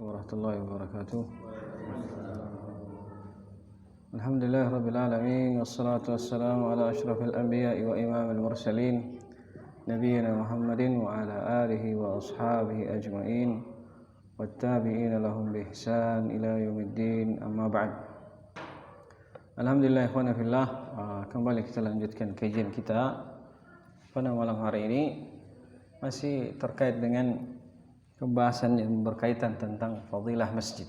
warahmatullahi wabarakatuh. Alhamdulillah rabbil alamin, wassalatu wassalamu ala asyrafil anbiya'i wa imamil mursalin nabiyina Muhammadin wa ala alihi wa ashabihi ajma'in wattabi'ina lahum bi ihsan ila yaumiddin, amma ba'd. Alhamdulillah ikhwana fillah, kembali kita lanjutkan kajian kita pada malam hari ini, masih terkait dengan pembahasan yang berkaitan tentang fadilah masjid.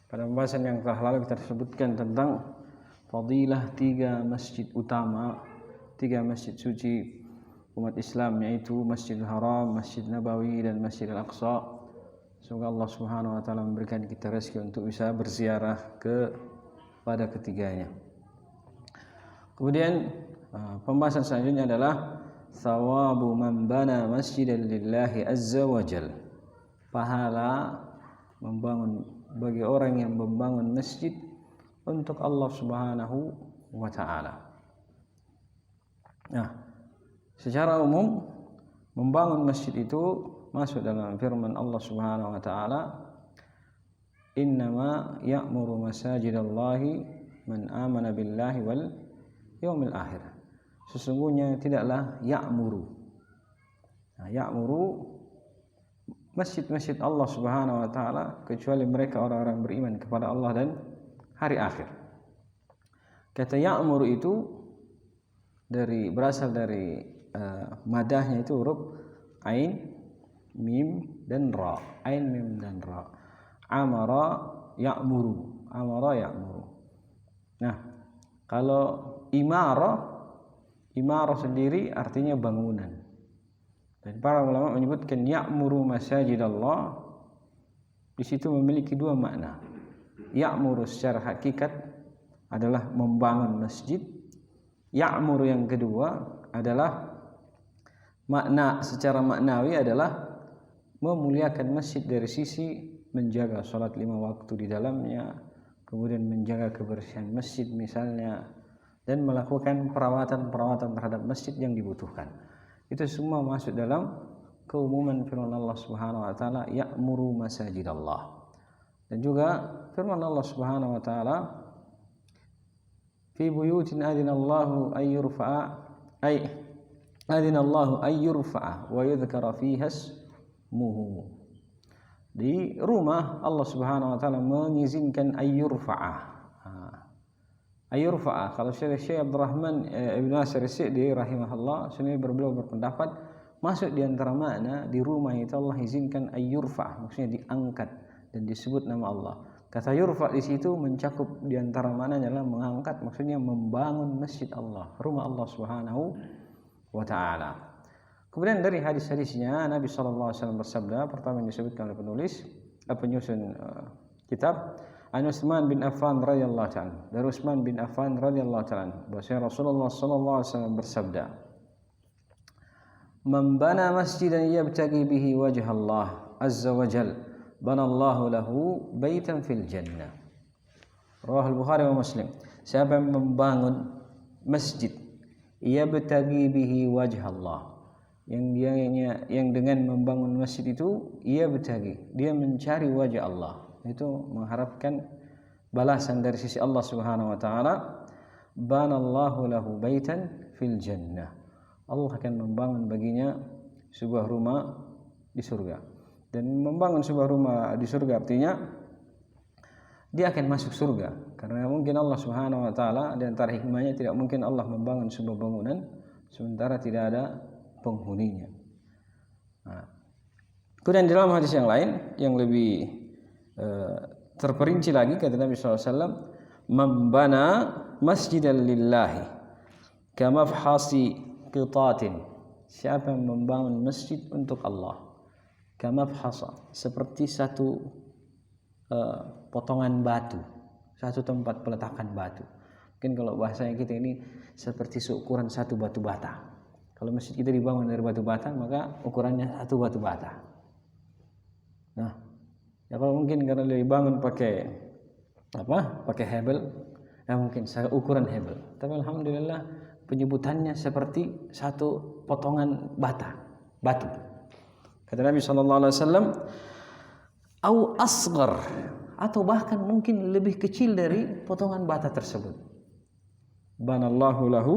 Pada pembahasan yang telah lalu kita sebutkan tentang fadilah 3 masjid utama, 3 masjid suci umat Islam, yaitu Masjidil Haram, Masjid Nabawi, dan Masjidil Aqsa. Semoga Allah Subhanahu wa taala memberikan kita rezeki untuk bisa berziarah pada ketiganya. Kemudian pembahasan selanjutnya adalah thawabu man bana masjidan lillahi azza wa jalla. Pahala bagi orang yang membangun masjid untuk Allah Subhanahu wa taala. Nah, secara umum membangun masjid itu masuk dalam firman Allah Subhanahu wa taala, innama ya'muru masajidallahi man amana billahi wal yaumil akhir. Sesungguhnya tidaklah ya'muru. Nah, ya'muru masjid-masjid Allah Subhanahu wa taala kecuali mereka orang-orang beriman kepada Allah dan hari akhir. Kata ya'muru itu berasal dari madahnya itu huruf ain, mim, dan ra. Ain, mim, dan ra. Amara ya'muru. Amara ya'muru. Nah, kalau imarah sendiri artinya bangunan. Dan para ulama menyebutkan ya'muru masajidallah di situ memiliki 2 makna. Ya'muru secara hakikat adalah membangun masjid. Ya'muru yang kedua adalah makna secara maknawi adalah memuliakan masjid dari sisi menjaga salat 5 waktu di dalamnya, kemudian menjaga kebersihan masjid misalnya, dan melakukan perawatan terhadap masjid yang dibutuhkan. Itu semua masuk dalam keumuman firman Allah Subhanahu wa taala, ya'muru masajidallah. Dan juga firman Allah Subhanahu wa taala, fi buyutin adinallahu ayyurfa'a wa yudhkara fiha ismuhu. Di rumah Allah Subhanahu wa taala mengizinkan ayyurfa'a. Ayyurfa'a, kalau Syekh Abdurrahman Ibn Nasir As-Sa'di rahimahullah sendiri berpendapat masuk di antara makna di rumah itu Allah izinkan ayyurfa', maksudnya diangkat dan disebut nama Allah. Kata yurfa' di situ mencakup di antara maknanya adalah mengangkat, maksudnya membangun masjid Allah, rumah Allah Subhanahu wa taala. Kemudian dari hadis-hadisnya Nabi sallallahu alaihi wasallam bersabda, pertama yang disebutkan oleh penyusun kitab, An Utsman bin Affan radhiyallahu ta'ala, dari Utsman bin Affan radhiyallahu ta'ala, bahwa Rasulullah sallallahu alaihi wasallam bersabda, "Man bana masjidan yabtaghi bihi wajha Allah azza wa jalla, banallahu lahu baitan fil jannah." Riwayat Bukhari wa Muslim. Siapa yang membangun masjid yabtaghi bihi wajha Allah, yang dengan membangun masjid itu dia mencari wajah Allah, itu mengharapkan balasan dari sisi Allah Subhanahu wa taala, banallahu lahu baitan fil jannah. Allah akan membangun baginya sebuah rumah di surga. Dan membangun sebuah rumah di surga artinya dia akan masuk surga. Karena mungkin Allah Subhanahu wa taala di antara hikmahnya, tidak mungkin Allah membangun sebuah bangunan sementara tidak ada penghuninya. Nah, kemudian di dalam hadis yang lain yang lebih terperinci lagi, kata Nabi SAW, "Man masjidan lillahi kamafhasi qitatin." Siapa yang membangun masjid untuk Allah, kamafhasa, seperti satu potongan batu, satu tempat peletakan batu. Mungkin kalau bahasanya kita ini seperti seukuran satu batu bata. Kalau masjid kita dibangun dari batu bata, maka ukurannya satu batu bata. Nah, ya kalau mungkin karena dibangun pakai hebel, ya mungkin ukuran hebel. Tapi alhamdulillah penyebutannya seperti satu potongan batu. Kata Nabi sallallahu alaihi wasallam, au asghar, atau bahkan mungkin lebih kecil dari potongan bata tersebut. Banallahu lahu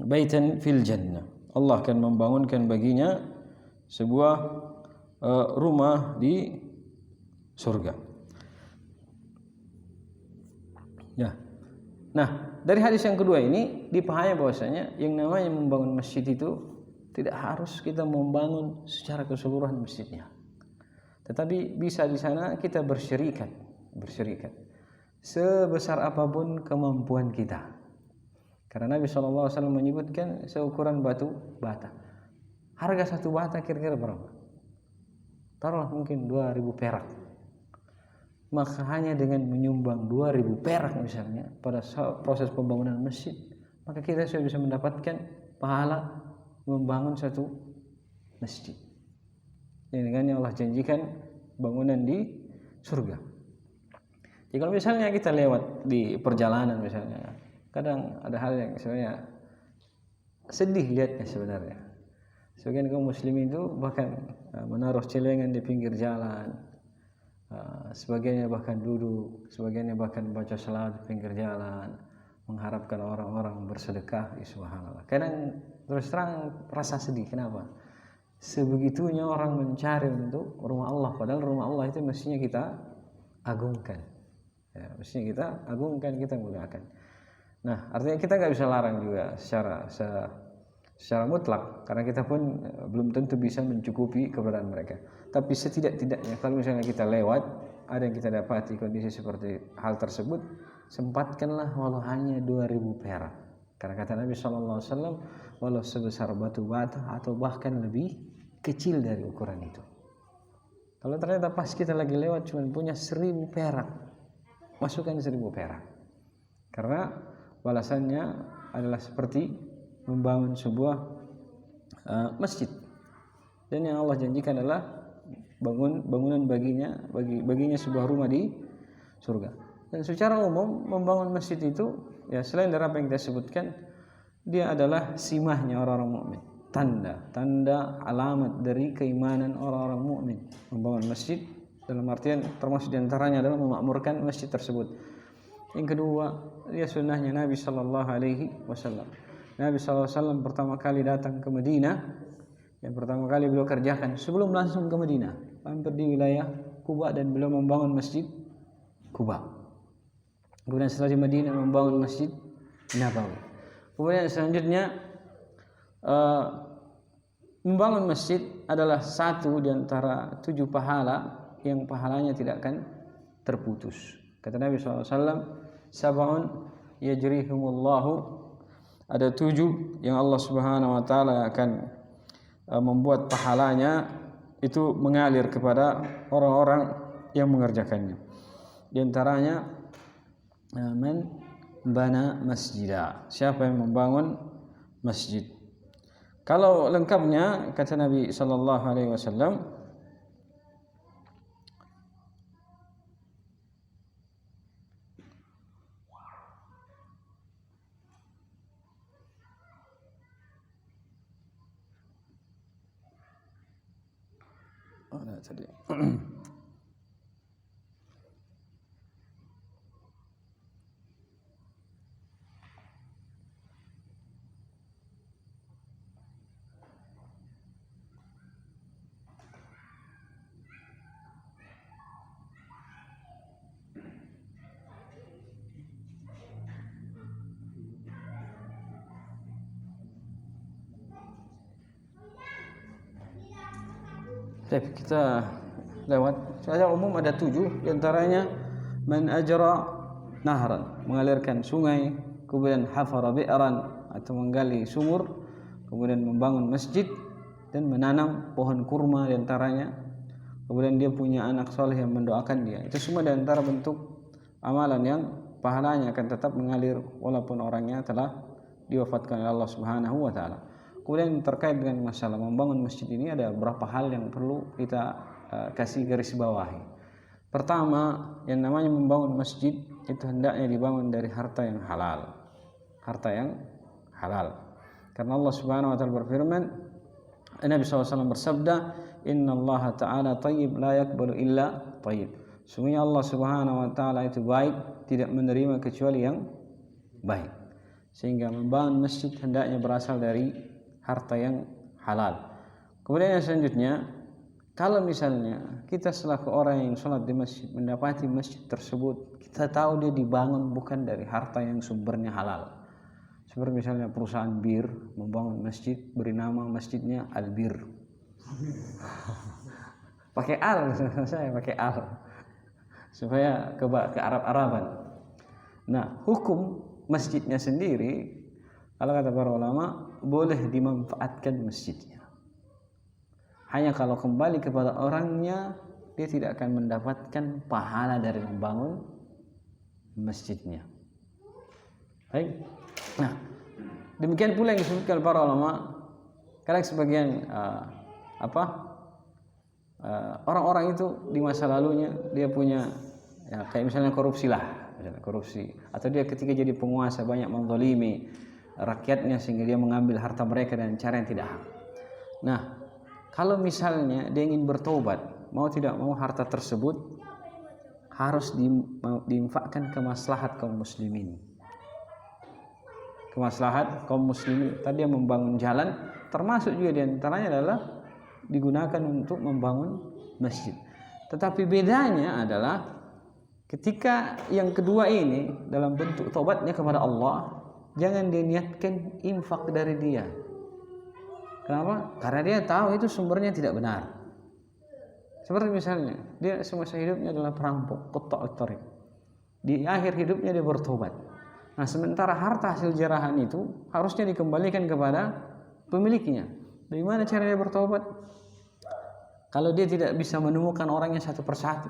baitan fil jannah. Allah akan membangunkan baginya sebuah rumah di surga. Ya. Nah, dari hadis yang kedua ini dipahami bahwasanya yang namanya membangun masjid itu tidak harus kita membangun secara keseluruhan masjidnya. Tetapi bisa di sana kita berserikat sebesar apapun kemampuan kita. Karena Nabi SAW menyebutkan seukuran batu bata. Harga satu bata kira-kira berapa? Taruhlah mungkin 2.000 perak. Maka hanya dengan menyumbang 2.000 perak misalnya pada proses pembangunan masjid, maka kita sudah bisa mendapatkan pahala membangun satu masjid. Yang dengannya Allah janjikan bangunan di surga. Jadi kalau misalnya kita lewat di perjalanan misalnya, kadang ada hal yang sebenarnya sedih lihatnya sebenarnya. Sebagian kaum muslimin itu bahkan menaruh celengan di pinggir jalan, sebagiannya bahkan duduk, sebagiannya bahkan baca salawat di pinggir jalan, mengharapkan orang-orang bersedekah. Subhanallah. Kadang terus terang rasa sedih. Kenapa? Sebegitunya orang mencari untuk rumah Allah, padahal rumah Allah itu mestinya kita agungkan. Ya, mestinya kita agungkan, kita muliakan. Nah, artinya kita nggak bisa larang juga secara mutlak, karena kita pun belum tentu bisa mencukupi keberadaan mereka. Tapi setidak-tidaknya kalau misalnya kita lewat, ada yang kita dapati kondisi seperti hal tersebut, sempatkanlah walau hanya 2.000 perak. Karena kata Nabi SAW, walau sebesar batu bata atau bahkan lebih kecil dari ukuran itu. Kalau ternyata pas kita lagi lewat cuma punya 1.000 perak, masukkan 1.000 perak. Karena balasannya adalah seperti membangun sebuah masjid. Dan yang Allah janjikan adalah bangunan baginya sebuah rumah di surga. Dan secara umum membangun masjid itu ya selain dari apa yang kita sebutkan, dia adalah simahnya orang-orang mukmin, tanda alamat dari keimanan orang-orang mukmin. Membangun masjid dalam artian termasuk diantaranya adalah memakmurkan masjid tersebut. Yang kedua, dia sunnahnya Nabi Sallallahu Alaihi Wasallam. Nabi SAW pertama kali datang ke Madinah, yang pertama kali beliau kerjakan sebelum langsung ke Madinah, hampir di wilayah Kuba, dan beliau membangun masjid Kuba. Kemudian setelah di Madinah membangun masjid Nabawi. Kemudian selanjutnya membangun masjid adalah satu di antara 7 pahala yang pahalanya tidak akan terputus. Kata Nabi SAW, sab'un yajrihumullahu, ada 7 yang Allah Subhanahu wa taala akan membuat pahalanya itu mengalir kepada orang-orang yang mengerjakannya. Di antaranya man bana masjidah, siapa yang membangun masjid. Kalau lengkapnya kata Nabi sallallahu alaihi wasallam, tadi kita lewat. Secara umum ada 7, diantaranya man ajra nahran, mengalirkan sungai, kemudian hafara bi'ran, atau menggali sumur, kemudian membangun masjid, dan menanam pohon kurma diantaranya. Kemudian dia punya anak soleh yang mendoakan dia. Itu semua diantara bentuk amalan yang pahalanya akan tetap mengalir walaupun orangnya telah diwafatkan oleh Allah Subhanahu wa taala. Kemudian terkait dengan masalah membangun masjid ini ada beberapa hal yang perlu kita kasih garis bawahi. Pertama, yang namanya membangun masjid itu hendaknya dibangun dari harta yang halal. Harta yang halal. Karena Allah Subhanahu wa taala berfirman, Nabi SAW bersabda, Inna Allah Ta'ala tayyib la yakbalu illa tayyib. Sungguhnya Allah Subhanahu Wa Ta'ala itu baik, tidak menerima kecuali yang baik. Sehingga membangun masjid hendaknya berasal dari harta yang halal. Kemudian yang selanjutnya, kalau misalnya kita selaku orang yang sholat di masjid mendapati masjid tersebut, kita tahu dia dibangun bukan dari harta yang sumbernya halal. Seperti misalnya perusahaan bir membangun masjid, beri nama masjidnya Al-Bir. Pakai al, saya pakai al supaya ke Arab-Araban. Nah, hukum masjidnya sendiri, kalau kata para ulama, boleh dimanfaatkan masjidnya. Hanya kalau kembali kepada orangnya, dia tidak akan mendapatkan pahala dari membangun masjidnya. Baik. Nah, demikian pula yang disebutkan para ulama. Kadang sebagian orang-orang itu di masa lalunya dia punya kayak misalnya korupsi lah, korupsi, atau dia ketika jadi penguasa banyak menzalimi rakyatnya sehingga dia mengambil harta mereka dengan cara yang tidak hak. Nah, kalau misalnya dia ingin bertobat, mau tidak mau harta tersebut harus diinfakkan ke maslahat kaum muslimin. Ke maslahat kaum muslimin. Tadi dia membangun jalan, termasuk juga diantaranya adalah digunakan untuk membangun masjid. Tetapi bedanya adalah ketika yang kedua ini dalam bentuk tobatnya kepada Allah, jangan diniatkan infak dari dia. Kenapa? Karena dia tahu itu sumbernya tidak benar. Seperti misalnya dia semasa hidupnya adalah perampok, qata'ut thariq. Di akhir hidupnya dia bertobat. Nah, sementara harta hasil jarahan itu harusnya dikembalikan kepada pemiliknya. Bagaimana cara dia bertobat? Kalau dia tidak bisa menemukan orangnya satu persatu,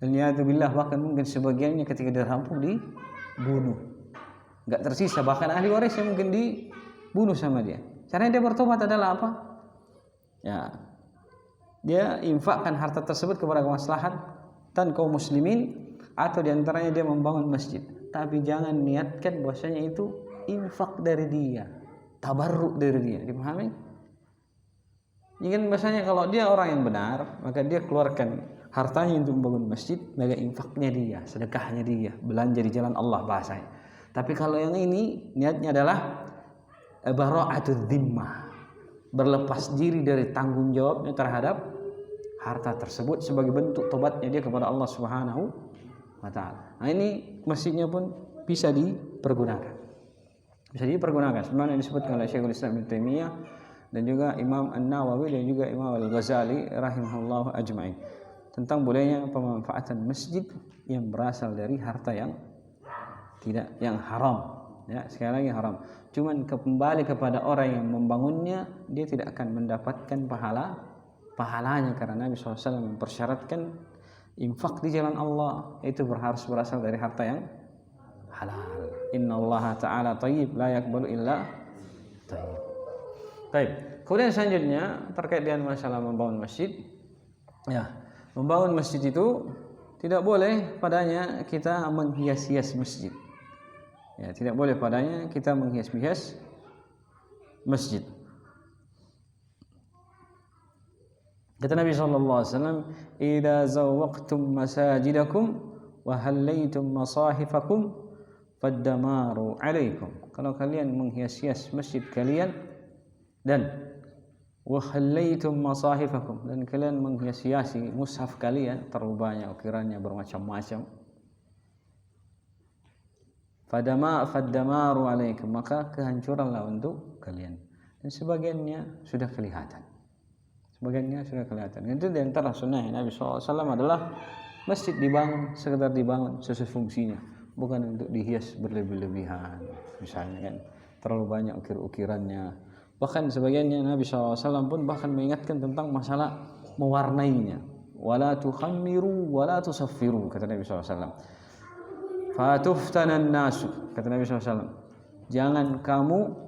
dan ya'udzubillah bahkan mungkin sebagiannya ketika dirampok dibunuh, nggak tersisa, bahkan ahli warisnya mungkin dibunuh sama dia. Caranya dia bertobat adalah apa? Ya, dia infakkan harta tersebut kepada kemaslahatan kaum muslimin, atau diantaranya dia membangun masjid. Tapi jangan niatkan bahwasanya itu infak dari dia, tabarruk dari dia. Dipahami? Ingin bahasanya kalau dia orang yang benar, maka dia keluarkan hartanya untuk membangun masjid, maka infaknya dia, sedekahnya dia, belanja di jalan Allah bahasanya. Tapi kalau yang ini niatnya adalah bara'atul dhimmah, berlepas diri dari tanggung jawabnya terhadap harta tersebut sebagai bentuk tobatnya dia kepada Allah Subhanahu wa Ta'ala. Nah, ini masjidnya pun bisa dipergunakan. Bisa dipergunakan sebagaimana disebutkan oleh Syekhul Islam Ibnu Taimiyah dan juga Imam An-Nawawi dan juga Imam Al-Ghazali rahimahullahu ajma'in tentang bolehnya pemanfaatan masjid yang berasal dari harta yang haram. Ya, sekali lagi haram. Cuman kembali kepada orang yang membangunnya, dia tidak akan mendapatkan pahalanya karena Nabi SAW mempersyaratkan infak di jalan Allah itu harus berasal dari harta yang halal. Inna Allah Ta'ala tayyib la yakbalu illa tayyib. Baik. Kemudian selanjutnya terkait dengan masalah membangun masjid. Ya, membangun masjid itu tidak boleh padanya kita menghias-hias masjid. Ya, tidak boleh padanya kita menghias-hias masjid. Kata Nabi sallallahu alaihi wasallam, "Idza zawwaqtum masajidakum wa hallaytum masahifakum faddamaru 'alaikum." Kalau kalian menghias-hias masjid kalian dan wa hallaytum masahifakum, dan kalian menghias-hiasi mushaf kalian, terlalu banyak ukirannya bermacam-macam, faddamaru 'alaikum, maka kehancuranlah untuk kalian. Dan sebagiannya sudah kelihatan. Itu di antara sunnah Nabi SAW adalah masjid dibangun sekedar dibangun sesuai fungsinya, bukan untuk dihias berlebih-lebihan. Misalnya kan terlalu banyak ukir-ukirannya. Bahkan sebagiannya Nabi SAW pun bahkan mengingatkan tentang masalah mewarnainya. Wala tukhammiru wala tusaffiru, kata Nabi SAW. Fatuftanan nasu, kata Nabi SAW. Jangan kamu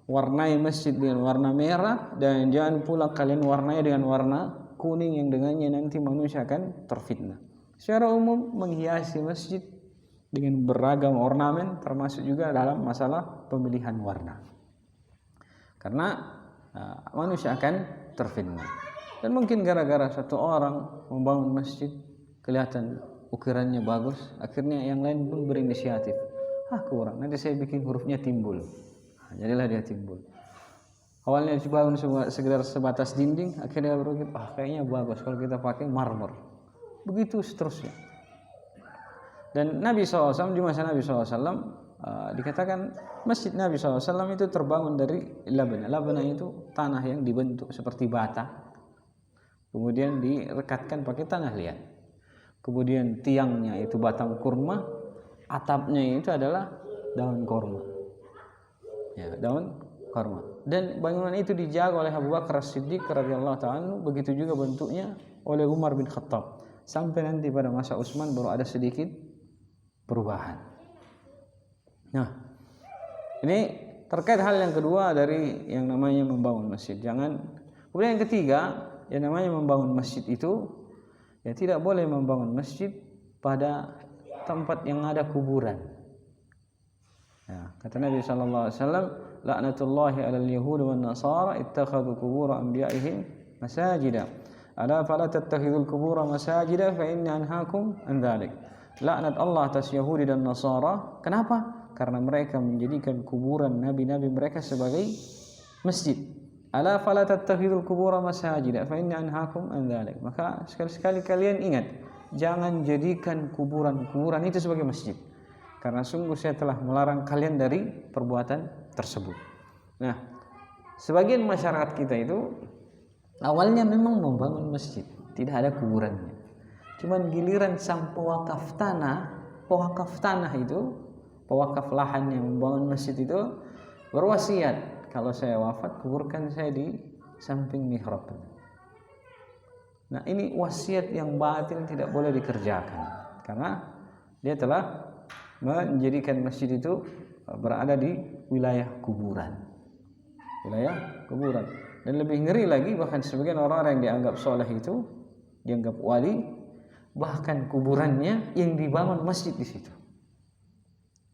warnai masjid dengan warna merah, dan jangan pula kalian warnai dengan warna kuning yang dengannya nanti manusia akan terfitnah. Secara umum menghiasi masjid dengan beragam ornamen termasuk juga dalam masalah pemilihan warna. Karena manusia akan terfitnah. Dan mungkin gara-gara satu orang membangun masjid kelihatan ukirannya bagus, akhirnya yang lain pun berinisiatif, kurang, nanti saya bikin hurufnya timbul. Jadilah dia timbul. Awalnya dibangun sekedar sebatas dinding, akhirnya berpikir, kayaknya bagus kalau kita pakai marmer. Begitu seterusnya. Dan Nabi SAW, di masa Nabi SAW, dikatakan masjid Nabi SAW itu terbangun dari labana. Labana itu tanah yang dibentuk seperti bata, kemudian direkatkan pakai tanah liat. Kemudian tiangnya itu batang kurma, atapnya itu adalah daun kurma. Ya, daun kurma. Dan bangunan itu dijaga oleh Abu Bakar As-Siddiq radhiyallahu ta'ala, begitu juga bentuknya oleh Umar bin Khattab. Sampai nanti pada masa Utsman baru ada sedikit perubahan. Nah, ini terkait hal yang kedua dari yang namanya membangun masjid. Kemudian yang ketiga, yang namanya membangun masjid itu ya tidak boleh membangun masjid pada tempat yang ada kuburan. Ya, kata Nabi sallallahu alaihi wasallam, "La'natullahi 'alal yahudi wan nasara ittakhadhu qubur anbiya'ihim masajida. Ala fala tattakhidul qubur masajida fa inni anhaakum an dzalik." Laknat Allah atas Yahudi dan Nasara. Kenapa? Karena mereka menjadikan kuburan nabi-nabi mereka sebagai masjid. Ala fala tattakhidul qubur masajida fa inni anhaakum an dzalik. Maka sekali-sekali kalian ingat, jangan jadikan kuburan-kuburan itu sebagai masjid. Karena sungguh saya telah melarang kalian dari perbuatan tersebut. Nah, sebagian masyarakat kita itu awalnya memang membangun masjid, tidak ada kuburannya. Cuman giliran sang pewakaf tanah itu, pewakaf lahan yang membangun masjid itu berwasiat, kalau saya wafat kuburkan saya di samping mihrab. Nah, ini wasiat yang batil, tidak boleh dikerjakan karena dia telah menjadikan masjid itu berada di wilayah kuburan. Dan lebih ngeri lagi, bahkan sebagian orang-orang yang dianggap soleh itu, dianggap wali, bahkan kuburannya yang dibangun masjid di situ.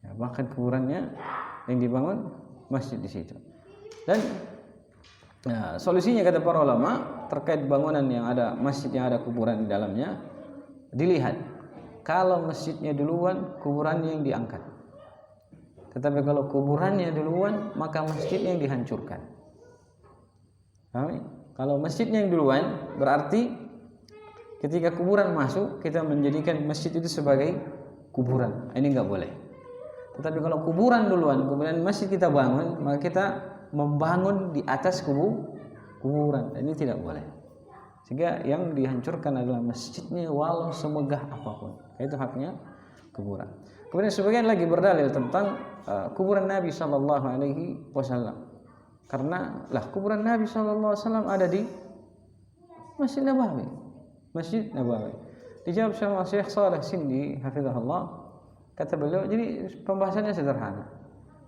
Ya, bahkan kuburannya yang dibangun masjid di situ. Dan solusinya kata para ulama terkait bangunan yang ada masjid yang ada kuburan di dalamnya, dilihat kalau masjidnya duluan, kuburannya yang diangkat. Tetapi kalau kuburannya duluan, maka masjidnya yang dihancurkan. Kalau masjidnya yang duluan, berarti ketika kuburan masuk, kita menjadikan masjid itu sebagai kuburan. Ini enggak boleh. Tetapi kalau kuburan duluan, kemudian masjid kita bangun, maka kita membangun di atas kuburan. Ini tidak boleh. Sehingga yang dihancurkan adalah masjidnya walau semegah apapun. Itu haknya kuburan. Kemudian sebagian lagi berdalil tentang kuburan Nabi sallallahu alaihi wasallam. Karena kuburan Nabi sallallahu alaihi wasallam ada di Masjid Nabawi. Dijawab sama Syekh Saleh Sindi hafizahullah, kata beliau, jadi pembahasannya sederhana.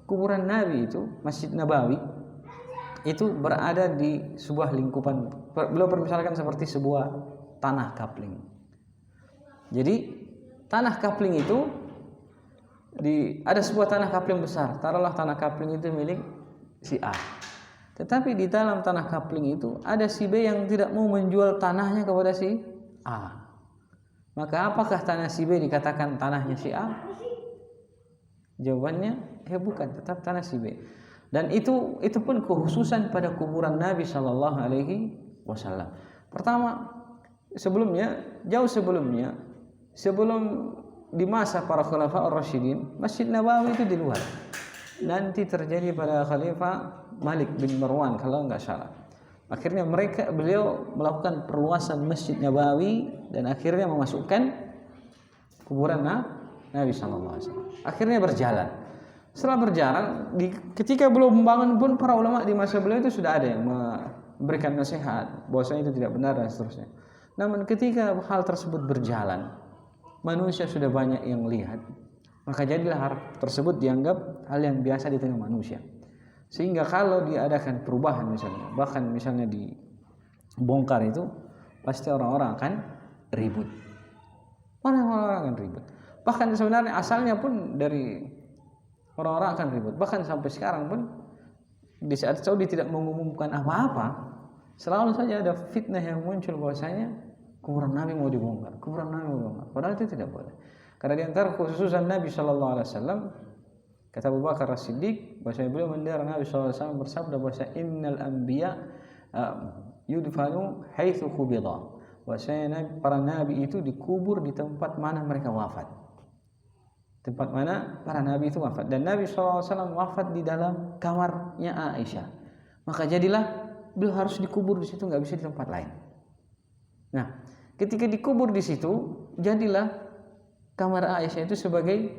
Kuburan Nabi itu, Masjid Nabawi itu berada di sebuah lingkupan. Beliau permisalkan seperti sebuah tanah kapling. Jadi tanah kapling itu ada sebuah tanah kapling besar. Taruhlah tanah kapling itu milik si A. Tetapi di dalam tanah kapling itu ada si B yang tidak mau menjual tanahnya kepada si A. Maka apakah tanah si B dikatakan tanahnya si A? Jawabannya bukan, tetap tanah si B. Dan itu pun kekhususan pada kuburan Nabi sallallahu alaihi wasallam. Pertama, jauh sebelumnya, sebelum di masa para Khulafaur Rasyidin, Masjid Nabawi itu di luar. Nanti terjadi pada Khalifah Malik bin Marwan kalau enggak salah. Akhirnya beliau melakukan perluasan Masjid Nabawi dan akhirnya memasukkan kuburan Nabi sallallahu alaihi wasallam. Akhirnya berjalan. Setelah berjalan, ketika belum membangun pun para ulama di masa beliau itu sudah ada yang memberikan nasihat bahwasanya itu tidak benar dan seterusnya. Namun ketika hal tersebut berjalan, manusia sudah banyak yang lihat, maka jadilah hal tersebut dianggap hal yang biasa di tengah manusia. Sehingga kalau diadakan perubahan misalnya, bahkan misalnya dibongkar itu, pasti orang-orang akan ribut. Orang-orang akan ribut. Bahkan sebenarnya asalnya pun dari orang-orang akan ribut. Bahkan sampai sekarang pun di saat Saudi tidak mengumumkan apa-apa, selalu saja ada fitnah yang muncul bahwasanya kuburan Nabi mau dibongkar, kuburan Nabi mau dibongkar. Padahal itu tidak boleh. Karena di antara kekhususan Nabi Shallallahu Alaihi Wasallam, kata Abu Bakar As-Siddiq, bahwasanya beliau mendengar Nabi Shallallahu Alaihi Wasallam bersabda bahwasanya innal anbiya yudfanu haitsu qubida. Bahwasanya para nabi itu dikubur di tempat mana mereka wafat. Tempat mana para nabi itu wafat. Dan Nabi SAW wafat di dalam kamarnya Aisyah. Maka jadilah beliau harus dikubur di situ, nggak bisa di tempat lain. Nah, ketika dikubur di situ, jadilah kamar Aisyah itu sebagai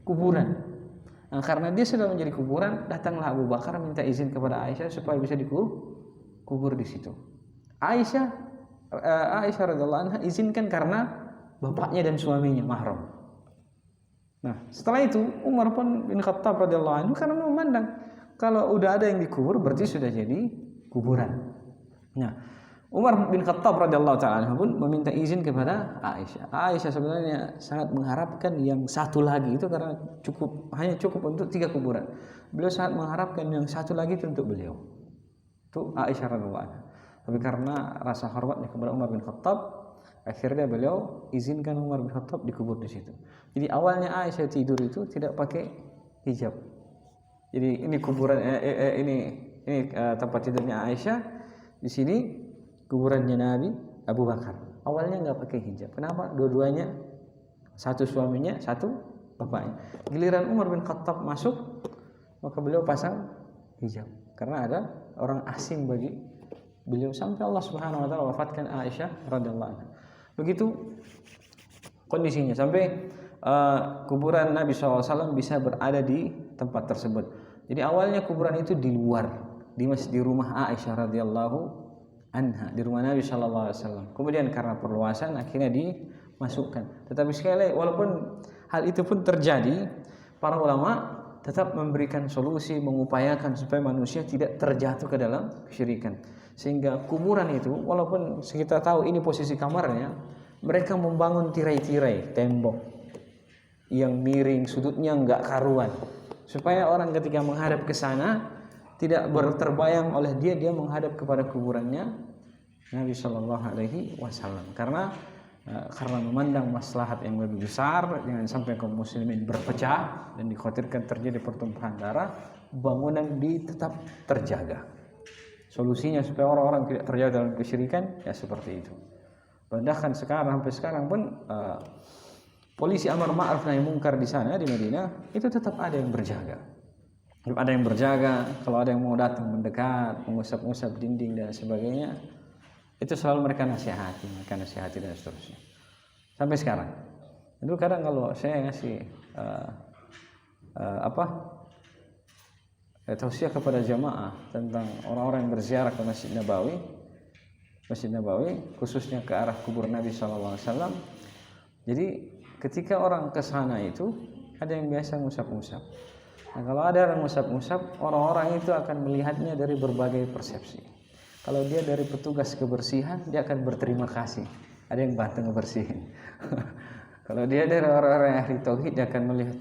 kuburan. Nah, karena dia sudah menjadi kuburan, datanglah Abu Bakar minta izin kepada Aisyah supaya bisa dikubur di situ. Aisyah radhiyallahu anha izinkan karena bapaknya dan suaminya mahram. Nah, setelah itu Umar bin Khattab radhiyallahu anhu karena memandang kalau udah ada yang dikubur berarti sudah jadi kuburan. Nah, Umar bin Khattab radhiyallahu taala anhu pun meminta izin kepada Aisyah. Aisyah sebenarnya sangat mengharapkan yang satu lagi itu karena hanya cukup untuk 3 kuburan. Beliau sangat mengharapkan yang satu lagi itu untuk beliau. Itu Aisyah radhiyallahu anha. Tapi karena rasa hormatnya kepada Umar bin Khattab, akhirnya beliau izinkan Umar bin Khattab dikubur di situ. Jadi awalnya Aisyah tidur itu tidak pakai hijab. Jadi ini kuburan ini tempat tidurnya Aisyah, di sini kuburannya Nabi Abu Bakar. Awalnya nggak pakai hijab. Kenapa? Dua-duanya, satu suaminya, satu bapaknya. Giliran Umar bin Khattab masuk, maka beliau pasang hijab. Karena ada orang asing bagi beliau sampai Allah Subhanahu wa taala wafatkan Aisyah radhiyallahu anha. Begitu kondisinya sampai kuburan Nabi SAW bisa berada di tempat tersebut. Jadi awalnya kuburan itu di luar, di rumah Aisyah radhiyallahu anha, di rumah Nabi SAW. Kemudian karena perluasan akhirnya dimasukkan. Tetapi sekali walaupun hal itu pun terjadi, para ulama tetap memberikan solusi, mengupayakan supaya manusia tidak terjatuh ke dalam kesyirikan. Sehingga kuburan itu walaupun kita tahu ini posisi kamarnya, mereka membangun tirai-tirai tembok yang miring, sudutnya enggak karuan, supaya orang ketika menghadap ke sana tidak terbayang oleh dia menghadap kepada kuburannya Nabi Shallallahu Alaihi Wasallam. Karena memandang maslahat yang lebih besar, jangan sampai kaum muslimin berpecah dan dikhawatirkan terjadi pertumpahan darah, bangunan tetap terjaga. Solusinya supaya orang-orang tidak terjatuh dalam kesyirikan ya seperti itu. Bahkan sampai sekarang pun polisi amar ma'ruf nahi munkar di sana di Madinah itu tetap ada yang berjaga. Ada yang berjaga, kalau ada yang mau datang mendekat, mengusap-usap dinding dan sebagainya, itu selalu mereka nasihati dan seterusnya. Sampai sekarang. Itu kadang kalau saya ngasih tausiah kepada jamaah tentang orang-orang yang berziarah ke Masjid Nabawi, khususnya ke arah kubur Nabi SAW. Jadi ketika orang ke sana itu ada yang biasa ngusap-ngusap. Nah, kalau ada orang ngusap-ngusap, orang-orang itu akan melihatnya dari berbagai persepsi. Kalau dia dari petugas kebersihan, dia akan berterima kasih. Ada yang bantu ngebersihin. Kalau dia dari orang-orang yang ahli tauhid, dia akan melihat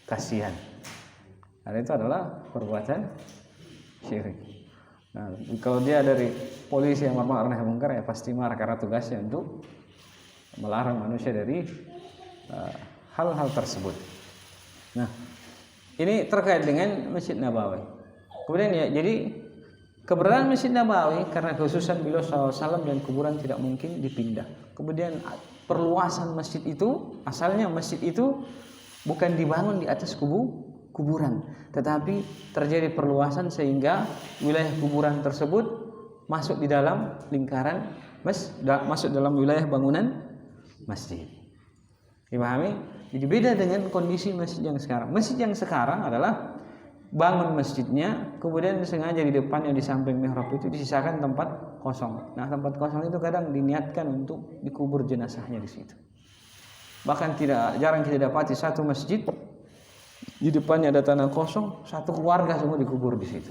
kasihan. Nah, itu adalah perbuatan syirik. Nah, kalau dia dari polisi yang marah nahi munkar ya pasti marah karena tugasnya untuk melarang manusia dari hal-hal tersebut. Nah, ini terkait dengan Masjid Nabawi. Kemudian ya, jadi keberadaan Masjid Nabawi karena kekhususan beliau SAW dan kuburan tidak mungkin dipindah. Kemudian perluasan masjid itu, asalnya masjid itu bukan dibangun di atas kuburan, tetapi terjadi perluasan sehingga wilayah kuburan tersebut masuk di dalam lingkaran masuk dalam wilayah bangunan masjid. Dipahami? Jadi beda dengan kondisi masjid yang sekarang. Masjid yang sekarang adalah bangun masjidnya, kemudian sengaja di depan yang di samping mihrab itu disisakan tempat kosong. Nah, tempat kosong itu kadang diniatkan untuk dikubur jenazahnya di situ. Bahkan jarang kita dapati satu masjid di depannya ada tanah kosong, satu keluarga semua dikubur di situ.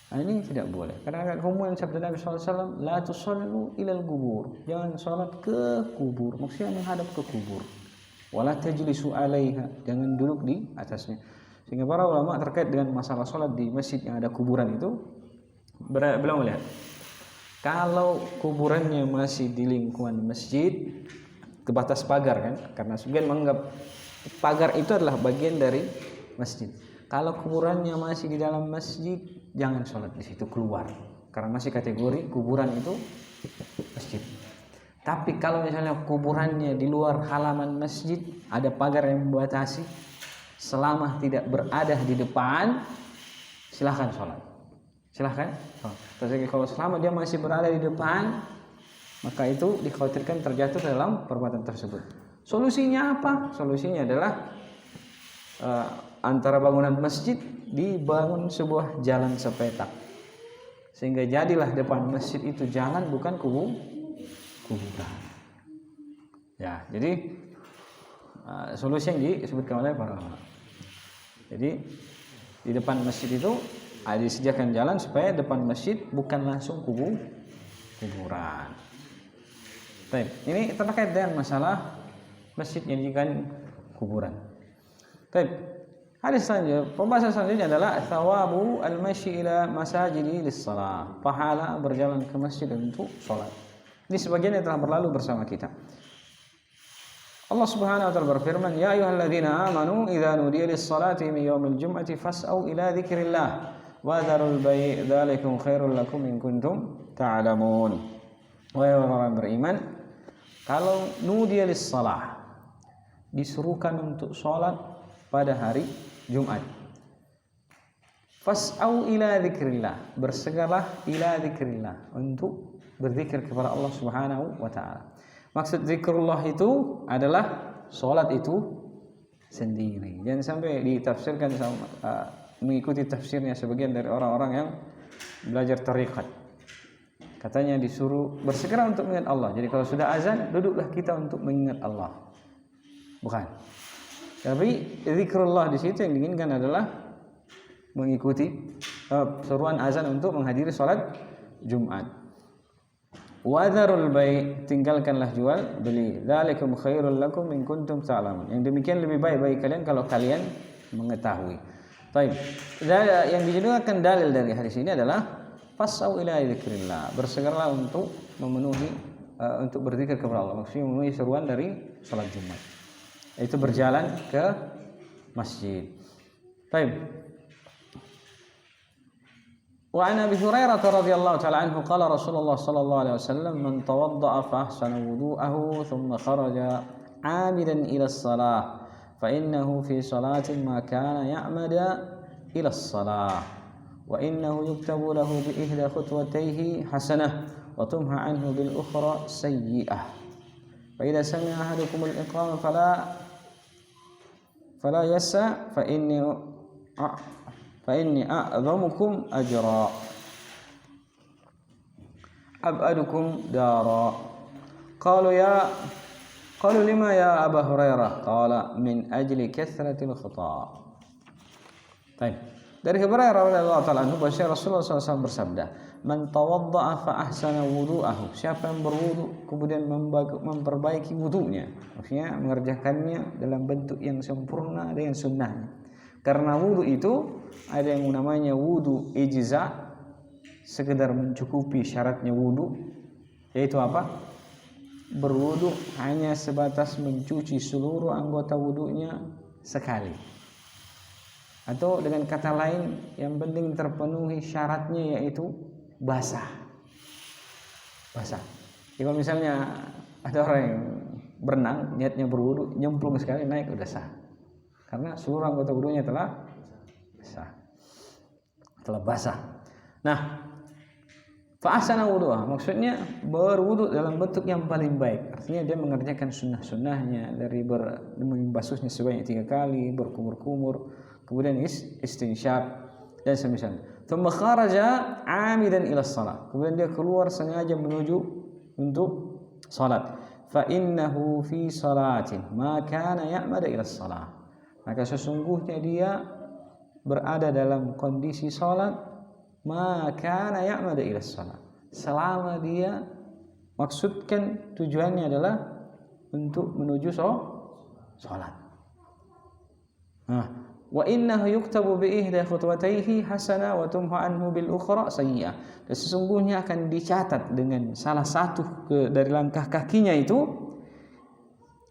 Nah, ini tidak boleh. Karena kemudian sabda Nabi SAW, la tusallu ilal kubur. Jangan sholat ke kubur, maksudnya menghadap ke kubur. Wala tajlisu alaiha, jangan duduk di atasnya. Sehingga para ulama terkait dengan masalah sholat di masjid yang ada kuburan itu belum melihat kalau kuburannya masih di lingkungan masjid ke batas pagar kan, karena sebagian menganggap pagar itu adalah bagian dari masjid. Kalau kuburannya masih di dalam masjid, jangan sholat di situ, keluar, karena masih kategori kuburan itu masjid. Tapi kalau misalnya kuburannya di luar halaman masjid, ada pagar yang membatasi, selama tidak berada di depan, silahkan sholat. Silahkan. Tapi kalau selama dia masih berada di depan, maka itu dikhawatirkan terjatuh dalam perbuatan tersebut. Solusinya apa? Solusinya adalah antara bangunan masjid dibangun sebuah jalan sepetak, sehingga jadilah depan masjid itu jalan, bukan kuburan. Ya, jadi solusi yang disebutkan oleh para ulama. Jadi di depan masjid itu disediakan jalan supaya depan masjid bukan langsung kuburan. Baik, ini terkait dengan masalah masjid yang dijadikan kuburan. Baik, hadis selanjutnya, pembahasan selanjutnya adalah thawabu al-masyi ila masajidi lis-shalah, pahala berjalan ke masjid untuk sholat. Ini sebagian yang telah berlalu bersama kita. Allah Subhanahu wa taala berfirman, "Ya ayyuhalladzina amanu idza nudiya lis-salati min yaumil jum'ati fas'au ila dzikrillah wa dzarul bai' dzalikum khairul lakum in kuntum ta'lamun." Wahai orang beriman, kalau nudiya lis-salah, disuruhkan untuk salat pada hari Jumat, fas'au ila dzikrillah, bersegeralah ila dzikrillah, untuk berzikir kepada Allah Subhanahu wa taala. Maksud zikrullah itu adalah salat itu sendiri. Jangan sampai ditafsirkan sama mengikuti tafsirnya sebagian dari orang-orang yang belajar tarekat. Katanya disuruh bersegera untuk mengingat Allah. Jadi kalau sudah azan, duduklah kita untuk mengingat Allah. Bukan. Tapi zikrullah di situ yang diinginkan adalah mengikuti seruan azan untuk menghadiri salat Jumat. Wadharul bai', tinggalkanlah jual beli. Dzalikum khairul lakum in kuntum ta'lamun. Yang demikian lebih baik bagi kalian kalau kalian mengetahui. Baik. Yang dijadikan dalil dari hadis ini adalah fasau ila dzikrillah, bersegeralah untuk memenuhi untuk berzikir kepada Allah. Maksudnya memenuhi seruan dari salat Jumat. Itu berjalan ke masjid. Baik. وعن أبي هريرة رضي الله تعالى عنه قال رسول الله صلى الله عليه وسلم من توضأ فأحسن وضوءه ثم خرج عامدا إلى الصلاة فإنه في صلاة ما كان يعمد إلى الصلاة وإنه يكتب له بإحدى خطوتيه حسنة وتمحى عنه بالأخرى سيئة فإذا سمع أحدكم الإقامة فلا يسع فإني أعظمكم أجرا أبعدكم دارا قالوا لما يا أبا هريرة قال من أجل كثرة الخطأ. Baik. Dari Hurairah radhiyallahu taala anhu bahwa Rasulullah SAW bersabda, "Man tawadda'a fa ahsana wudu'ahu." Siapa yang berwudu kemudian memperbaiki wudunya, maksudnya mengerjakannya dalam bentuk yang sempurna dengan sunnahnya. Karena wudu itu ada yang namanya wudu ijza, sekedar mencukupi syaratnya wudu, yaitu apa? Berwudu hanya sebatas mencuci seluruh anggota wudunya sekali. Atau dengan kata lain, yang penting terpenuhi syaratnya yaitu basah. Jadi kalau misalnya ada orang yang berenang, niatnya berwudu, nyemplung sekali naik udah sah. Karena seluruh anggota wudunya telah basah. Nah, fa'asana wudu'ah maksudnya berwudu dalam bentuk yang paling baik. Artinya dia mengerjakan sunnah-sunnahnya dari membasuhnya sebanyak 3 kali, berkumur-kumur, kemudian istinsyaq dan semisalnya. Tsumma kharaja 'amidan ila shalah. Kemudian dia keluar sengaja menuju untuk salat. Fa innahu fi salatin ma kana ya'madu ila shalah. Maka sesungguhnya dia berada dalam kondisi salat maka ya'madu ila shalah, selama dia maksudkan tujuannya adalah untuk menuju salat. Nah, Wa innahu yuktabu bi ihda khutwatayhi hasana wa tumha anhu bil ukhra sayyi'ah. Dan sesungguhnya akan dicatat dengan salah satu dari langkah kakinya itu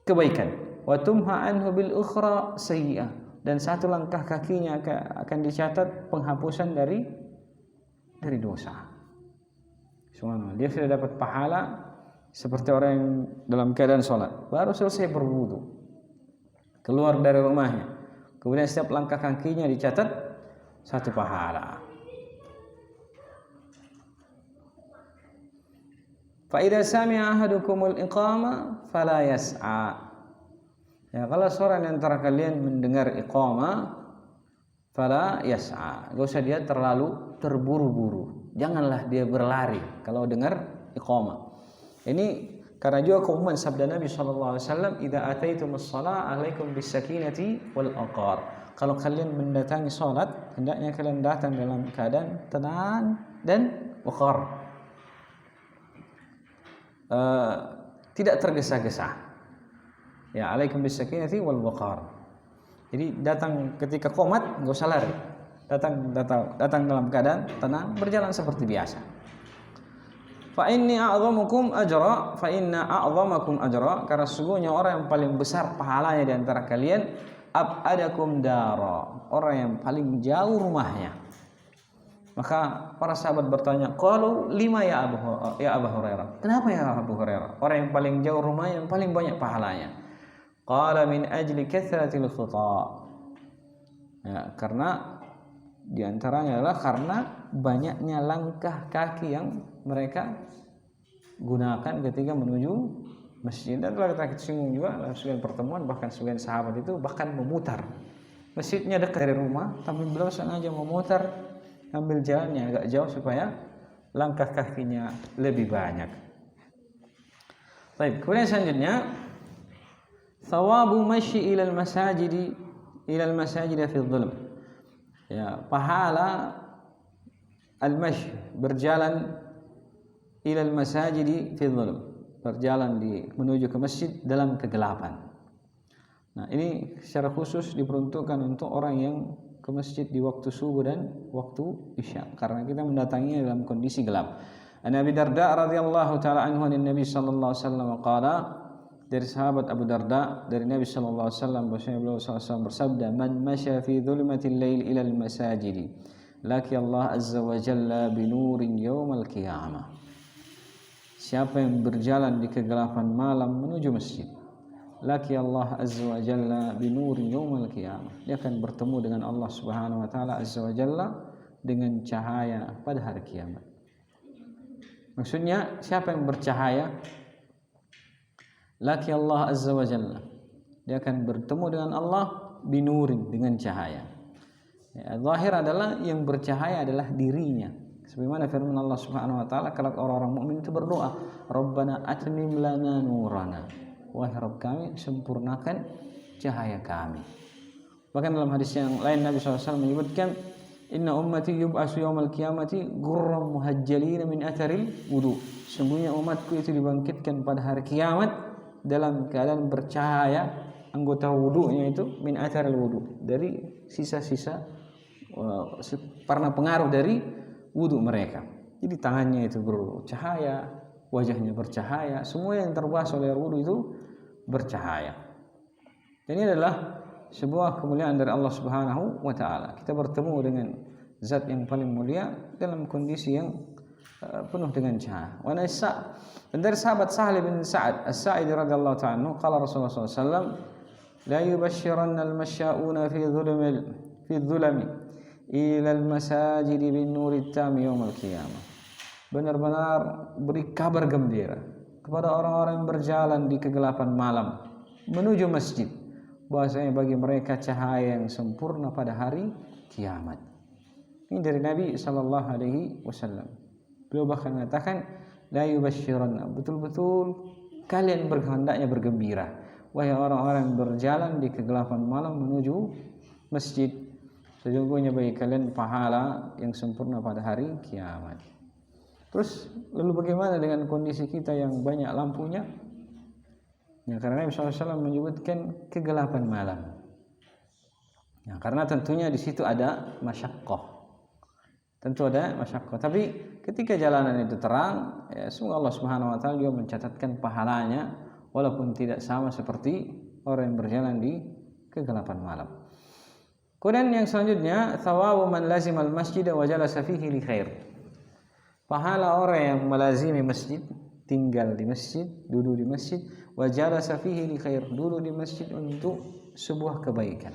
kebaikan. Wa tumha anhu bil ukhra sayyi'ah. Dan satu langkah kakinya akan dicatat penghapusan dari dosa. Subhanallah, dia sudah dapat pahala seperti orang yang dalam keadaan sholat, baru selesai berwudu, keluar dari rumahnya, kemudian setiap langkah kakinya dicatat satu pahala. Fa idza sami'a ahadukumul iqama fala yas'a. Ya, kalau seorang antara kalian mendengar iqamah, fala yas'a, enggak usah dia terlalu terburu-buru, janganlah dia berlari kalau dengar iqamah. Ini karena juga keumuman sabda Nabi sallallahu alaihi wasallam, "Idza ataitumus shalah 'alaikum bis-sakinati wal aqar." Kalau kalian mendatangi salat, hendaknya kalian datang dalam keadaan tenang dan waqar. Tidak tergesa-gesa. Ya, 'alaikum bis-sakinati wal waqar. Jadi datang ketika qomat enggak usah lari. Datang dalam keadaan tenang, berjalan seperti biasa. Fa inna a'zamakum ajra, karena sesungguhnya orang yang paling besar pahalanya di antara kalian ab'adakum dara, orang yang paling jauh rumahnya. Maka para sahabat bertanya, qalu lima ya Abu Hurairah. Kenapa ya Abu Hurairah? Orang yang paling jauh rumahnya yang paling banyak pahalanya. Qala min ajli kathratil khata. Ya, karena di antaranya adalah karena banyaknya langkah kaki yang mereka gunakan ketika menuju masjid. Dan telah kita singgung juga dalam sebagian pertemuan, bahkan sebagian sahabat itu bahkan memutar. Masjidnya dekat dari rumah, tapi beliau sengaja memutar, ambil jalannya agak jauh supaya langkah kakinya lebih banyak. Baik, kemudian selanjutnya thawabu masyi ilal masajid fi dhulm. Ya, pahala al-masy, berjalan ilal masajid fi dhulm, berjalan menuju ke masjid dalam kegelapan. Nah, ini secara khusus diperuntukkan untuk orang yang ke masjid di waktu subuh dan waktu isya, karena kita mendatanginya dalam kondisi gelap. An Abi Darda radhiyallahu taala anhu an Nabi sallallahu alaihi wasallam qala, dari sahabat Abu Darda dari Nabi sallallahu alaihi wasallam, bahwasanya beliau sallallahu alaihi wasallam bersabda, man masya fi dhulumatil lail ila al masajid laki Allah azza wa jalla bi nurin yaumal qiyamah. Siapa yang berjalan di kegelapan malam menuju masjid, laki Allah azza wa jalla bi nurin yaumal qiyamah, dia akan bertemu dengan Allah subhanahu wa taala azza wa jalla dengan cahaya pada hari kiamat. Maksudnya siapa yang bercahaya, laki Allah azza wa jalla, dia akan bertemu dengan Allah binurin, dengan cahaya. Ya, zahir adalah yang bercahaya adalah dirinya. Sebagaimana firman Allah Subhanahu wa taala, kalau orang-orang mukmin itu berdoa, Rabbana atmim lana nurana, wahai Rabb kami, sempurnakan cahaya kami. Bahkan dalam hadis yang lain Nabi SAW menyebutkan, inna ummati yub'asu yaumal qiyamati ghurran muhajjalin min atharil wudu. Sungguhnya umatku itu dibangkitkan pada hari kiamat dalam keadaan bercahaya anggota wudunya itu min atharil wudu, dari sisa-sisa karena pengaruh dari wudu mereka. Jadi tangannya itu bercahaya, wajahnya bercahaya, semua yang terbahas oleh wudu itu bercahaya. Dan ini adalah sebuah kemuliaan dari Allah Subhanahu wa taala. Kita bertemu dengan zat yang paling mulia dalam kondisi yang penuh dengan cahaya. Wa nasa, dan dari sahabat Sahal bin Sa'ad As-Sa'idi radhiyallahu ta'ala anhu, qala Rasulullah sallallahu alaihi wasallam, la yubashshiranna al-mashya'una fi dhulami ila al-masajid bin nuri tam yaumil qiyamah. Benar-benar beri kabar gembira kepada orang-orang yang berjalan di kegelapan malam menuju masjid, bahwasanya bagi mereka cahaya yang sempurna pada hari kiamat. Ini dari Nabi sallallahu alaihi wasallam. Beliau bahkan mengatakan, la yubashshiranna, betul-betul kalian hendaknya bergembira, wahai orang-orang yang berjalan di kegelapan malam menuju masjid, sesungguhnya bagi kalian pahala yang sempurna pada hari kiamat. Terus lalu bagaimana dengan kondisi kita yang banyak lampunya? Ya, karena Nabi SAW menyebutkan kegelapan malam. Ya, karena tentunya di situ ada masyaqqah. Tentu ada masyaqqah. Tapi ketika jalanan itu terang, ya semoga Allah Subhanahu wa taala juga mencatatkan pahalanya walaupun tidak sama seperti orang yang berjalan di kegelapan malam. Kemudian yang selanjutnya, thawabu man lazimal masjid wa jalasa fihi li khair. Pahala orang yang melazimi masjid, tinggal di masjid, duduk di masjid, wa jalasa fihi li khair, duduk di masjid untuk sebuah kebaikan.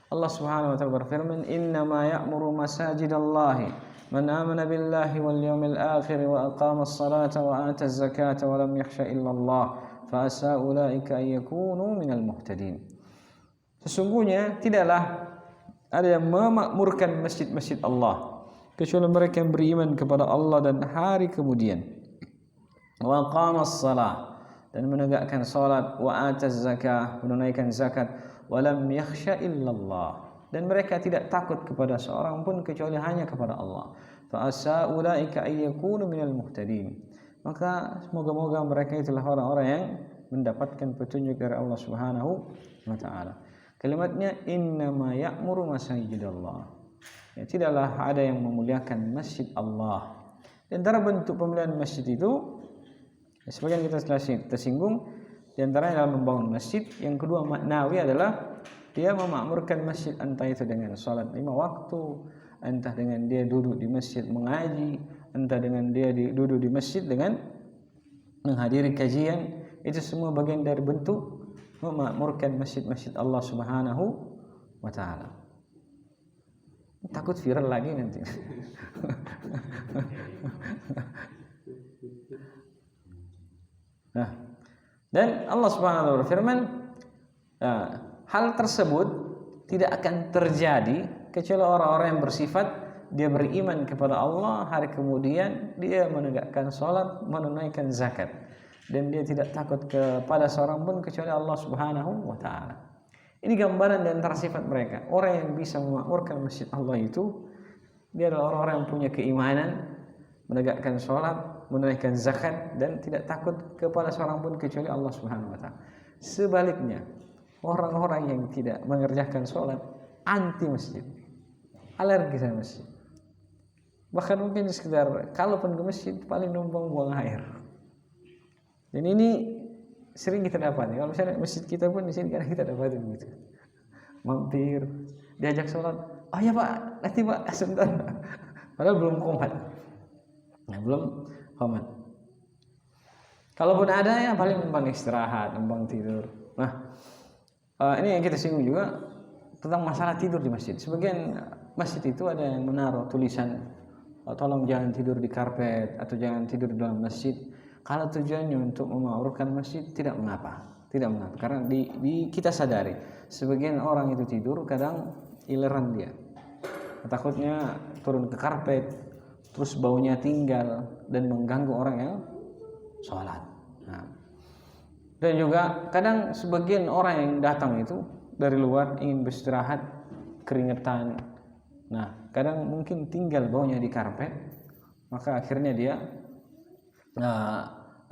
Allah Subhanahu wa taala berfirman, "Innama ya'muru masajidallahi man amana billahi wal yawmil akhir wa aqama as-salata wa ata az-zakata wa lam yakhsha illa Allah, fa asa ulaika ay yakunu minal muhtadin." Sesungguhnya tidaklah ada yang memakmurkan masjid-masjid Allah kecuali mereka yang beriman kepada Allah dan hari kemudian. Wa aqama as-salah, dan menegakkan salat, wa ata az-zakah, menunaikan zakat, walam yakhsha illallah, dan mereka tidak takut kepada seorang pun kecuali hanya kepada Allah. Fa asa ulaika ay yakunu minal muhtadin. Maka semoga-moga mereka itulah orang-orang yang mendapatkan petunjuk dari Allah Subhanahu wa taala. Kalimatnya innama ya'muru masajidallah. Ya, tidaklah ada yang memuliakan masjid Allah. Dan antara bentuk pemuliaan masjid itu, sebagian kita telah tersinggung, di antaranya dalam membangun masjid. Yang kedua maknawi adalah dia memakmurkan masjid, entah itu dengan salat 5 waktu, entah dengan dia duduk di masjid mengaji, entah dengan dia duduk di masjid dengan menghadiri kajian. Itu semua bagian dari bentuk memakmurkan masjid-masjid Allah Subhanahu wa taala. Takut viral lagi nanti. Nah, dan Allah Subhanahu wa taala berfirman, hal tersebut tidak akan terjadi kecuali orang-orang yang bersifat dia beriman kepada Allah, hari kemudian dia menegakkan salat, menunaikan zakat, dan dia tidak takut kepada seorang pun kecuali Allah Subhanahu wa taala. Ini gambaran di antara sifat mereka. Orang yang bisa memakmurkan masjid Allah itu dia adalah orang-orang yang punya keimanan, menegakkan salat, menunaikan zakat, dan tidak takut kepada seorang pun kecuali Allah Subhanahu wa taala. Sebaliknya, orang-orang yang tidak mengerjakan salat, anti masjid, alergi sama masjid. Bahkan mungkin sekedar kalaupun ke masjid paling numpang buang air. Dan ini sering kita dapati. Kalau misalnya masjid kita pun di sini kadang kita dapati begitu. Mampir, diajak sholat, oh ya Pak, nanti Pak, sebentar. Padahal belum qomat. Nah, belum qomat. Kalaupun ada ya paling numpang istirahat, numpang tidur. Nah, ini yang kita singgung juga tentang masalah tidur di masjid. Sebagian masjid itu ada yang menaruh tulisan, tolong jangan tidur di karpet atau jangan tidur di dalam masjid. Kalau tujuannya untuk memakmurkan masjid, tidak mengapa, karena di kita sadari sebagian orang itu tidur kadang ileran dia, takutnya turun ke karpet, terus baunya tinggal dan mengganggu orang yang sholat. Nah, dan juga kadang sebagian orang yang datang itu dari luar ingin beristirahat, keringetan. Nah, kadang mungkin tinggal baunya di karpet, maka akhirnya dia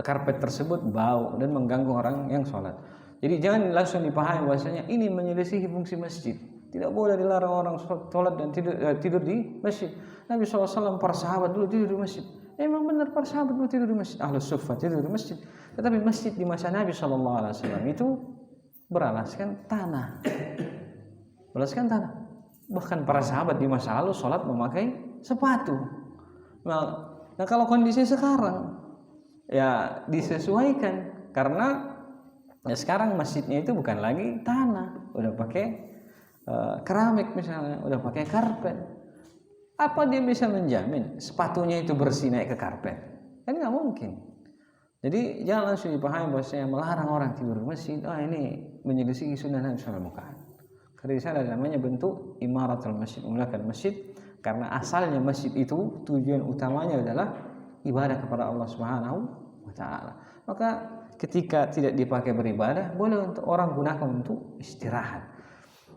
karpet tersebut bau dan mengganggu orang yang sholat. Jadi jangan langsung dipahami bahwasanya ini menyelisihi fungsi masjid. Tidak boleh dilarang orang sholat dan tidur di masjid. Nabi SAW, para sahabat dulu tidur di masjid. Memang benar para sahabat dulu tidur di masjid. Ahlus suffah tidur di masjid. Tetapi masjid di masa Nabi SAW itu beralaskan tanah. Bahkan para sahabat di masa lalu sholat memakai sepatu. Nah kalau kondisi sekarang, ya disesuaikan, karena ya sekarang masjidnya itu bukan lagi tanah, udah pakai keramik misalnya, udah pakai karpet. Apa dia bisa menjamin sepatunya itu bersih naik ke karpet? Kan nggak mungkin. Jadi jangan langsung dipahami bahwasanya melarang orang tidur di masjid, ini menyelisihi sunnah Nabi SAW. Karena di sana namanya bentuk imaratul masjid, memuliakan masjid, karena asalnya masjid itu tujuan utamanya adalah ibadah kepada Allah Subhanahu wa taala. Maka ketika tidak dipakai beribadah, boleh untuk orang gunakan untuk istirahat.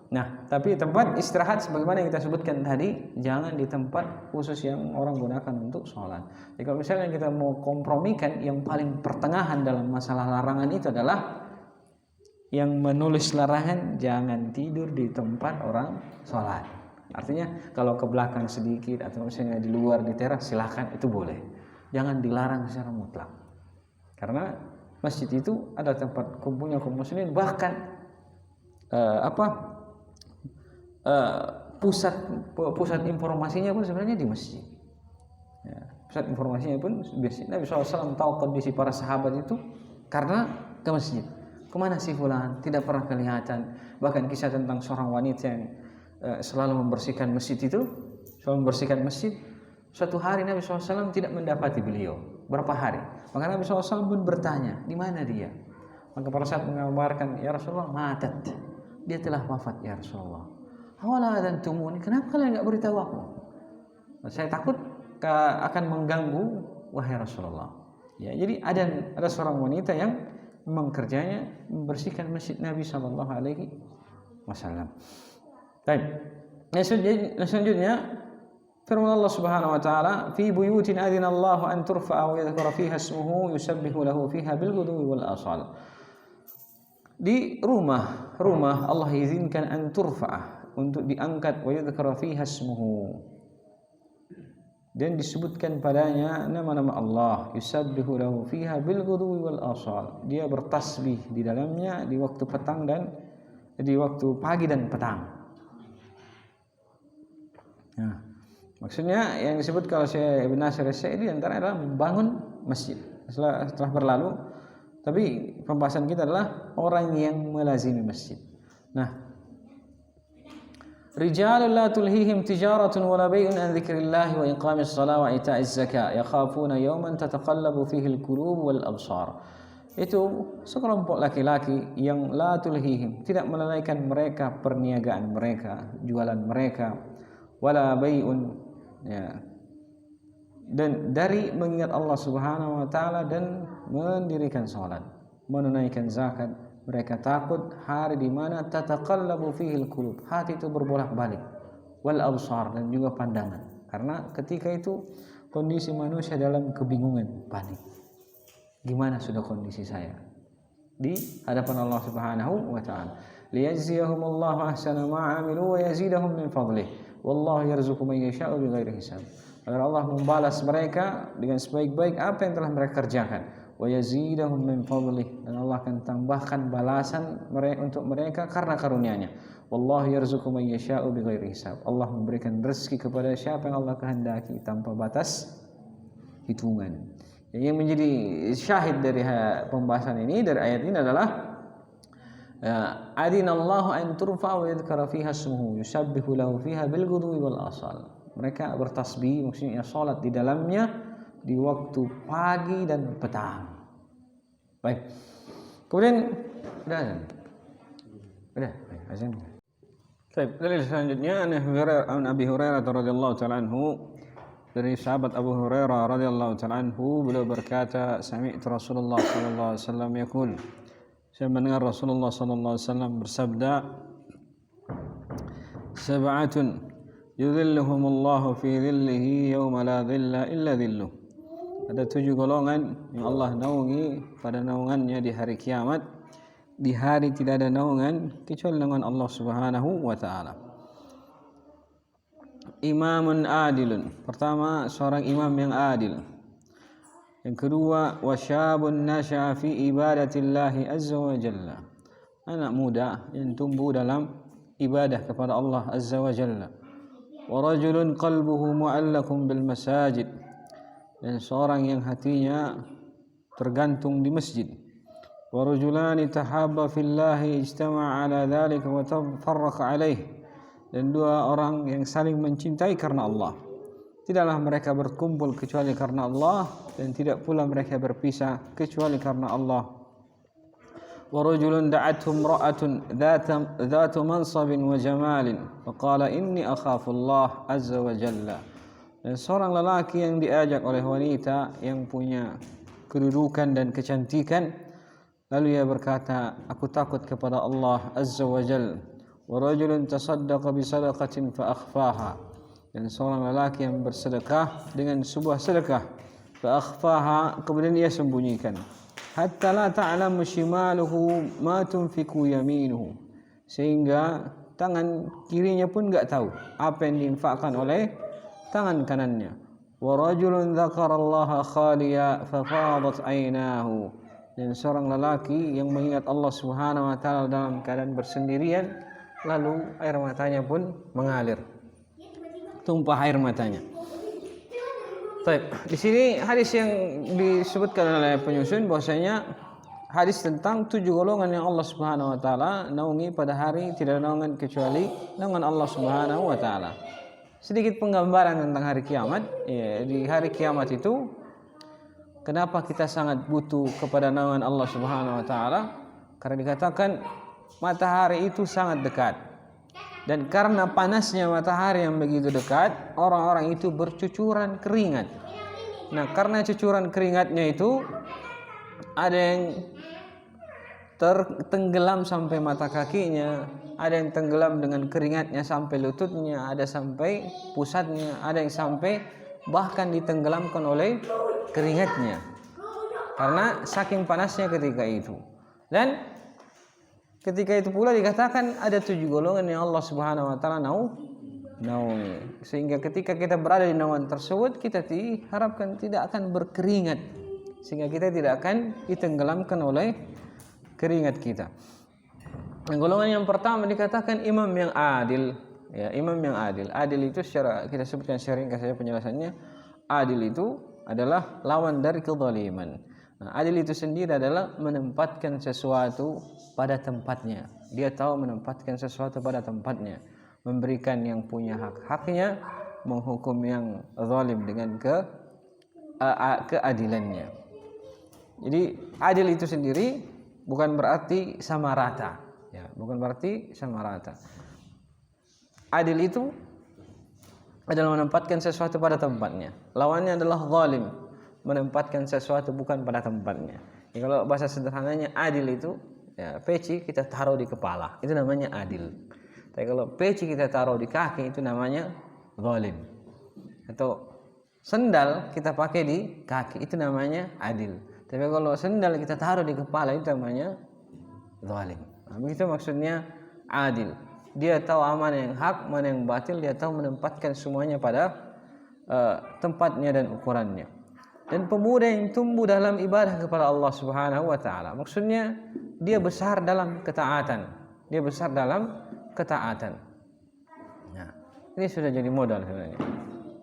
Nah, tapi tempat istirahat sebagaimana yang kita sebutkan tadi, jangan di tempat khusus yang orang gunakan untuk sholat. Jadi kalau misalnya kita mau kompromikan, yang paling pertengahan dalam masalah larangan itu adalah yang menulis larangan jangan tidur di tempat orang sholat. Artinya kalau ke belakang sedikit atau misalnya di luar di teras silakan, itu boleh. Jangan dilarang secara mutlak. Karena masjid itu ada tempat kumpulnya kaum muslimin, bahkan pusat informasinya pun sebenarnya di masjid. Ya, pusat informasinya pun biasa. Nabi SAW tahu kondisi para sahabat itu karena ke masjid. Kemana si fulan? Tidak pernah kelihatan. Bahkan kisah tentang seorang wanita yang selalu membersihkan masjid itu, Suatu hari Nabi SAW tidak mendapati beliau. Berapa hari? Maka Nabi SAW pun bertanya, di mana dia? Maka para sahabat mengabarkan, ya Rasulullah, matat. Dia telah wafat ya Rasulullah. Awala adantumuni, kenapa kalian enggak beritahu aku? Saya takut akan mengganggu wahai Rasulullah. Ya, jadi ada seorang wanita yang memang kerjanya membersihkan masjid Nabi sallallahu alaihi wasallam. Baik. Selanjutnya firman Allah Subhanahu wa taala, "Fi buyutin adzina Allah an turfa'a wa yadhkura fiha ismuhu yusabbihu lahu fiha bil ghudwi wal asal." Di rumah Allah izinkan an turfa'a, untuk diangkat, wa yadhkura fiha ismuhu, dan disebutkan padanya nama-nama Allah, yusabbihu lahu fiha bil ghudwi wal asal. Dia bertasbih di dalamnya di waktu petang dan di waktu pagi dan petang. Nah, maksudnya yang disebut kalau saya Ibn Nasir As-Sa'idi antara adalah membangun masjid. Setelah berlalu, tapi pembahasan kita adalah orang yang melazimi masjid. Nah, rijalun la tulhihim tijaratun wala bai'un an dzikrillah wa iqamis shalah wa ita'iz zakah yakhafuna yawman tataqallabu fihi al-qulub wal absar. Itu sekelompok laki-laki yang la tulhihim, tidak melalaikan mereka perniagaan mereka, jualan mereka, wala bai'un, ya, dan dari mengingat Allah Subhanahu wa taala dan mendirikan salat, menunaikan zakat. Mereka takut hari di mana tataqallabu fihil qulub, hati itu berbolak-balik, wal absar, dan juga pandangan. Karena ketika itu kondisi manusia dalam kebingungan, panik. Gimana sudah kondisi saya di hadapan Allah Subhanahu wa taala? Liyajziyahumullahu ahsana ma 'amilu wa yazidahum min fadlih. Wallahu yarzuqu man yasha'u bighairi hisab. Agar Allah membalas mereka dengan sebaik-baik apa yang telah mereka kerjakan. Wa yazidahum min fadlih, dan Allah akan tambahkan balasan untuk mereka karena karunia-Nya. Wallahu yarzuqu man yasha'u bighairi hisab. Allah memberikan rezeki kepada siapa yang Allah kehendaki tanpa batas hitungan. Yang menjadi syahid dari pembahasan ini, dari ayat ini adalah adinallahu an turfa wa yadhkara fiha ismuhu yusabbihu lahu fiha bil ghudwi wal asal. Mereka bertasbih, maksudnya salat di dalamnya di waktu pagi dan petang. Baik. Kemudian udah azan. Baik, dalil selanjutnya an Abi Hurairah radhiyallahu ta'ala anhu, dari sahabat Abu Hurairah radhiyallahu ta'ala anhu, beliau berkata, sami'tu Rasulullah sallallahu alaihi wasallam yaqul, saya mendengar Rasulullah sallallahu alaihi wasallam bersabda, sab'atun yudhilluhumullahu fi dhillihi yawma la dhilla illa dhilluh. Ada 7 golongan yang Allah naungi pada naungannya di hari kiamat, di hari tidak ada naungan kecuali naungan Allah Subhanahu wa taala. Imamun adilun, pertama seorang imam yang adil. Yang kedua, wasyabun nasya'a fi ibadatillahi azza wa jalla, anak muda yang tumbuh dalam ibadah kepada Allah azza wa jalla. Wa rajulun qalbuhu mu'allaqun bil masajid, dan seorang yang hatinya tergantung di masjid. Wa rajulani tahabba fillahi ijtama'a ala dzalika wa tafarraqa alaihi, dan 2 orang yang saling mencintai karena Allah, tidaklah mereka berkumpul kecuali karena Allah, dan tidak pula mereka berpisah kecuali karena Allah. Wa rajulun da'athu imra'atun dhatu mansabin wa jamalin faqala inni akhafu Allah azza wa jalla, dan seorang lelaki yang diajak oleh wanita yang punya kedudukan dan kecantikan, lalu ia berkata, aku takut kepada Allah azza wa jalla. Wa rajulun tasaddaqa bi sadaqatin fa akhfaha, dan seorang lelaki yang bersedekah dengan sebuah sedekah, fa akhfaha, kemudian ia sembunyikan. hatta la ta'lamu shimaluhu ma tunfiqu yaminuhu, sehingga tangan kirinya pun enggak tahu apa yang diinfakkan oleh tangan kanannya. Wa rajulun dzakarallaha khaliya fa fadat aynahu, dan seorang lelaki yang mengingat Allah Subhanahu wa taala dalam keadaan bersendirian, lalu air matanya pun mengalir, tumpah air matanya. Baik, di sini hadis yang disebutkan oleh penyusun bahwasanya hadis tentang 7 golongan yang Allah Subhanahu wa taala naungi pada hari tidak ada naungan kecuali naungan Allah Subhanahu wa taala. Sedikit penggambaran tentang hari kiamat. Ya, di hari kiamat itu kenapa kita sangat butuh kepada naungan Allah Subhanahu wa taala? Karena dikatakan matahari itu sangat dekat. Dan karena panasnya matahari yang begitu dekat, orang-orang itu bercucuran keringat. Nah, karena cucuran keringatnya itu ada yang tertenggelam sampai mata kakinya, ada yang tenggelam dengan keringatnya sampai lututnya, ada sampai pusatnya, ada yang sampai bahkan ditenggelamkan oleh keringatnya. Karena saking panasnya ketika itu. Dan ketika itu pula dikatakan ada 7 golongan yang Allah Subhanahu wa taala naungi. Sehingga ketika kita berada di naungan tersebut, kita diharapkan tidak akan berkeringat, sehingga kita tidak akan ditenggelamkan oleh keringat kita. Yang golongan yang pertama dikatakan imam yang adil. Ya, imam yang adil. Adil itu secara kita sebutkan secara ringkas saja penjelasannya. Adil itu adalah lawan dari kezaliman. Nah, adil itu sendiri adalah menempatkan sesuatu pada tempatnya. Dia tahu menempatkan sesuatu pada tempatnya, memberikan yang punya hak-haknya, menghukum yang zalim dengan keadilannya. Jadi adil itu sendiri bukan berarti sama rata, ya, bukan berarti sama rata. Adil itu adalah menempatkan sesuatu pada tempatnya. Lawannya adalah zalim, menempatkan sesuatu bukan pada tempatnya. Ya, kalau bahasa sederhananya adil itu, ya, peci kita taruh di kepala, itu namanya adil. Tapi kalau peci kita taruh di kaki, itu namanya zalim. Atau sendal kita pakai di kaki, itu namanya adil. Tapi kalau sendal kita taruh di kepala, itu namanya zalim. Nah, begitu maksudnya adil. Dia tahu mana yang hak, mana yang batil, dia tahu menempatkan semuanya pada tempatnya dan ukurannya. Dan pemuda yang tumbuh dalam ibadah kepada Allah Subhanahu wa taala, maksudnya dia besar dalam ketaatan. Dia besar dalam ketaatan. Nah, ini sudah jadi modal sebenarnya.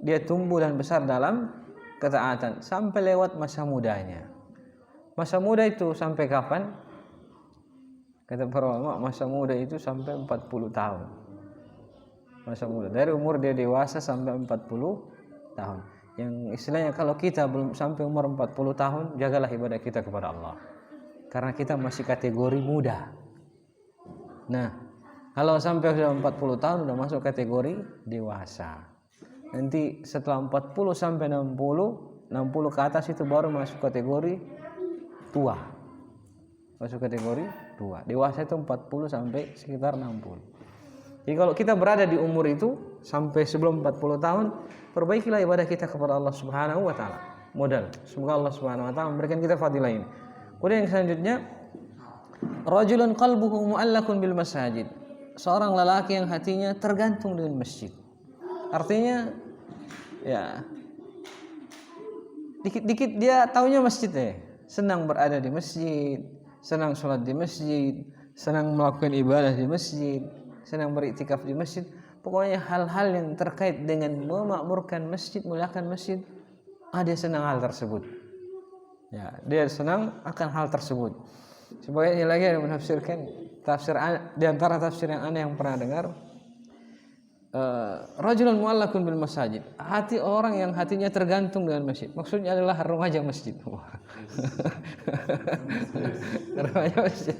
Dia tumbuh dan besar dalam ketaatan sampai lewat masa mudanya. Masa muda itu sampai kapan? Kata para ulama, masa muda itu sampai 40 tahun. Masa muda dari umur dia dewasa sampai 40 tahun. Yang istilahnya kalau kita belum sampai umur 40 tahun, jagalah ibadah kita kepada Allah. Karena kita masih kategori muda. Nah, kalau sampai sudah 40 tahun sudah masuk kategori dewasa. Nanti setelah 40 sampai 60 ke atas itu baru masuk kategori tua. Masuk kategori tua. Dewasa itu 40 sampai sekitar 60. Jadi kalau kita berada di umur itu sampai sebelum 40 tahun, perbaikilah ibadah kita kepada Allah Subhanahu wa taala. Modal. Semoga Allah Subhanahu wa taala memberikan kita fadilah ini. Kemudian yang selanjutnya, rajulun qalbuhu mu'allakun bil masajid. Seorang lelaki yang hatinya tergantung dengan masjid. Artinya ya dikit-dikit dia taunya masjid ya. Senang berada di masjid, senang sholat di masjid, senang melakukan ibadah di masjid, senang beriktikaf di masjid. Pokoknya hal-hal yang terkait dengan memakmurkan masjid, muliakan masjid, dia senang hal tersebut. Ya, dia senang akan hal tersebut. Sebagai lagi yang menafsirkan tafsir di antara tafsir yang aneh yang pernah dengar, rajulun mu'allakun bil masajid. Hati orang yang hatinya tergantung dengan masjid. Maksudnya adalah remaja masjid. Remaja masjid.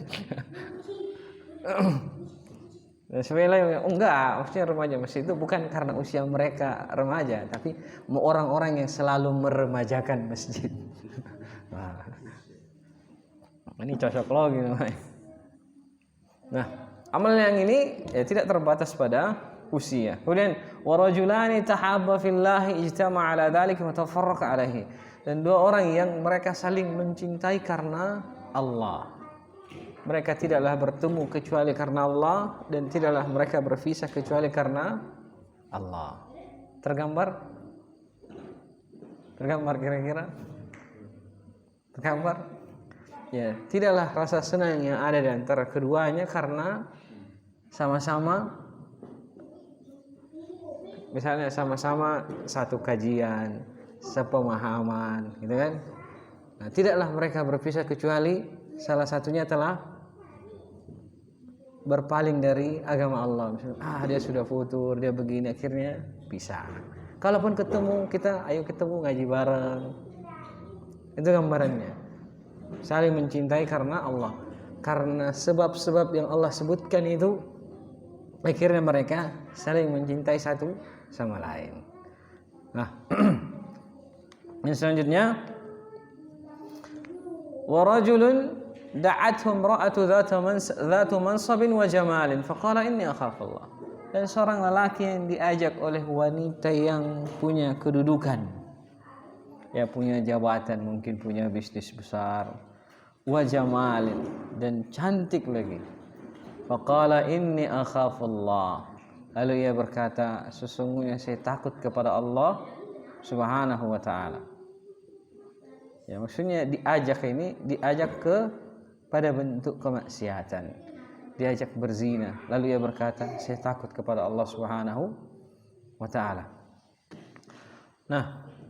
Sebenarnya enggak, maksudnya remaja masjid itu bukan karena usia mereka remaja, tapi orang-orang yang selalu meremajakan masjid. Nah, ini cocok logi namanya. Nah, amal yang ini ya tidak terbatas pada usia. Kemudian warajulani tahabba fillahi ijtama'a ala dzalika wa tafarraqa alaihi. Dan dua orang yang mereka saling mencintai karena Allah. Mereka tidaklah bertemu kecuali karena Allah dan tidaklah mereka berpisah kecuali karena Allah. Tergambar? Tergambar kira-kira? Tergambar? Ya, tidaklah rasa senang yang ada di antara keduanya karena sama-sama, misalnya sama-sama satu kajian, sepemahaman, gitu kan? Nah, tidaklah mereka berpisah kecuali salah satunya telah berpaling dari agama Allah. Misalnya, dia sudah futur, dia begini, akhirnya pisah. Kalaupun ketemu, kita ayo ketemu ngaji bareng. Itu gambarannya. Saling mencintai karena Allah. Karena sebab-sebab yang Allah sebutkan itu, akhirnya mereka saling mencintai satu sama lain. Nah, yang selanjutnya, warajulun da'athu imra'atu dhatu mansabin wa jamalin faqala inni akhafullah. Dan seorang lelaki yang diajak oleh wanita yang punya kedudukan, ya punya jabatan, mungkin punya bisnis besar, wa jamalin, dan cantik lagi. Faqala inni akhafullah. Lalu ia berkata, sesungguhnya saya takut kepada Allah Subhanahu wa ta'ala. Ya, maksudnya diajak pada bentuk kemaksiatan, diajak berzina, lalu ia berkata saya takut kepada Allah Subhanahu wa ta'ala. Nah,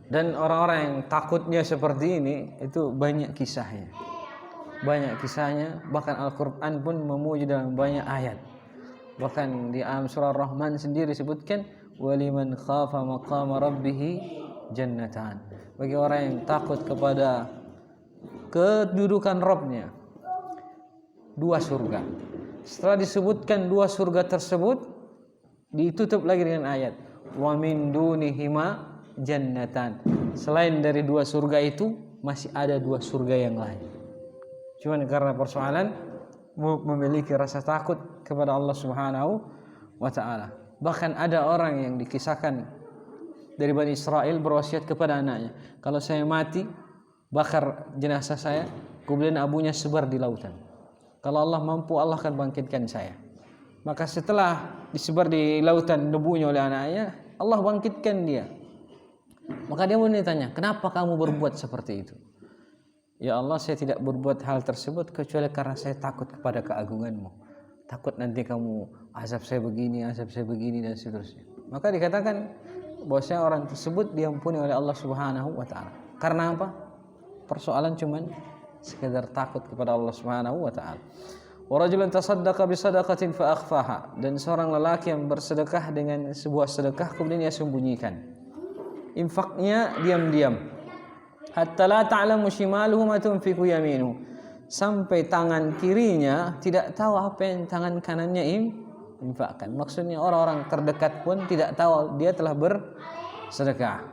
dan orang-orang yang takutnya seperti ini itu banyak kisahnya, bahkan Al-Quran pun memuji dalam banyak ayat. Bahkan di dalam surah Rahman sendiri disebutkan waliman khafa maqama rabbih jannatan, bagi orang yang takut kepada kedudukan Rabbnya, dua surga. Setelah disebutkan dua surga tersebut, ditutup lagi dengan ayat wa min dunihima jannatan. Selain dari dua surga itu masih ada dua surga yang lain. Cuman karena persoalan memiliki rasa takut kepada Allah Subhanahu wa ta'ala. Bahkan ada orang yang dikisahkan dari Bani Israel berwasiat kepada anaknya, kalau saya mati, bakar jenazah saya, kemudian abunya sebar di lautan. Kalau Allah mampu, Allah akan bangkitkan saya. Maka setelah disebar di lautan debunya oleh anaknya, Allah bangkitkan dia. Maka dia pun ditanya, kenapa kamu berbuat seperti itu? Ya Allah, saya tidak berbuat hal tersebut kecuali karena saya takut kepada keagungan-Mu. Takut nanti kamu azab saya begini dan seterusnya. Maka dikatakan bahwasanya orang tersebut diampuni oleh Allah Subhanahu wa ta'ala. Karena apa? Persoalan cuman sekedar takut kepada Allah Subhanahu wa ta'ala. Wa rajulun tasaddaqa bi sadaqatin fa akhfaha, dan seorang lelaki yang bersedekah dengan sebuah sedekah kemudian dia sembunyikan. Infaknya diam-diam. Hatta la ta'lamu shimaluhu ma tunfiqu yaminuhu, sampai tangan kirinya tidak tahu apa yang tangan kanannya infakkan. Maksudnya orang-orang terdekat pun tidak tahu dia telah bersedekah.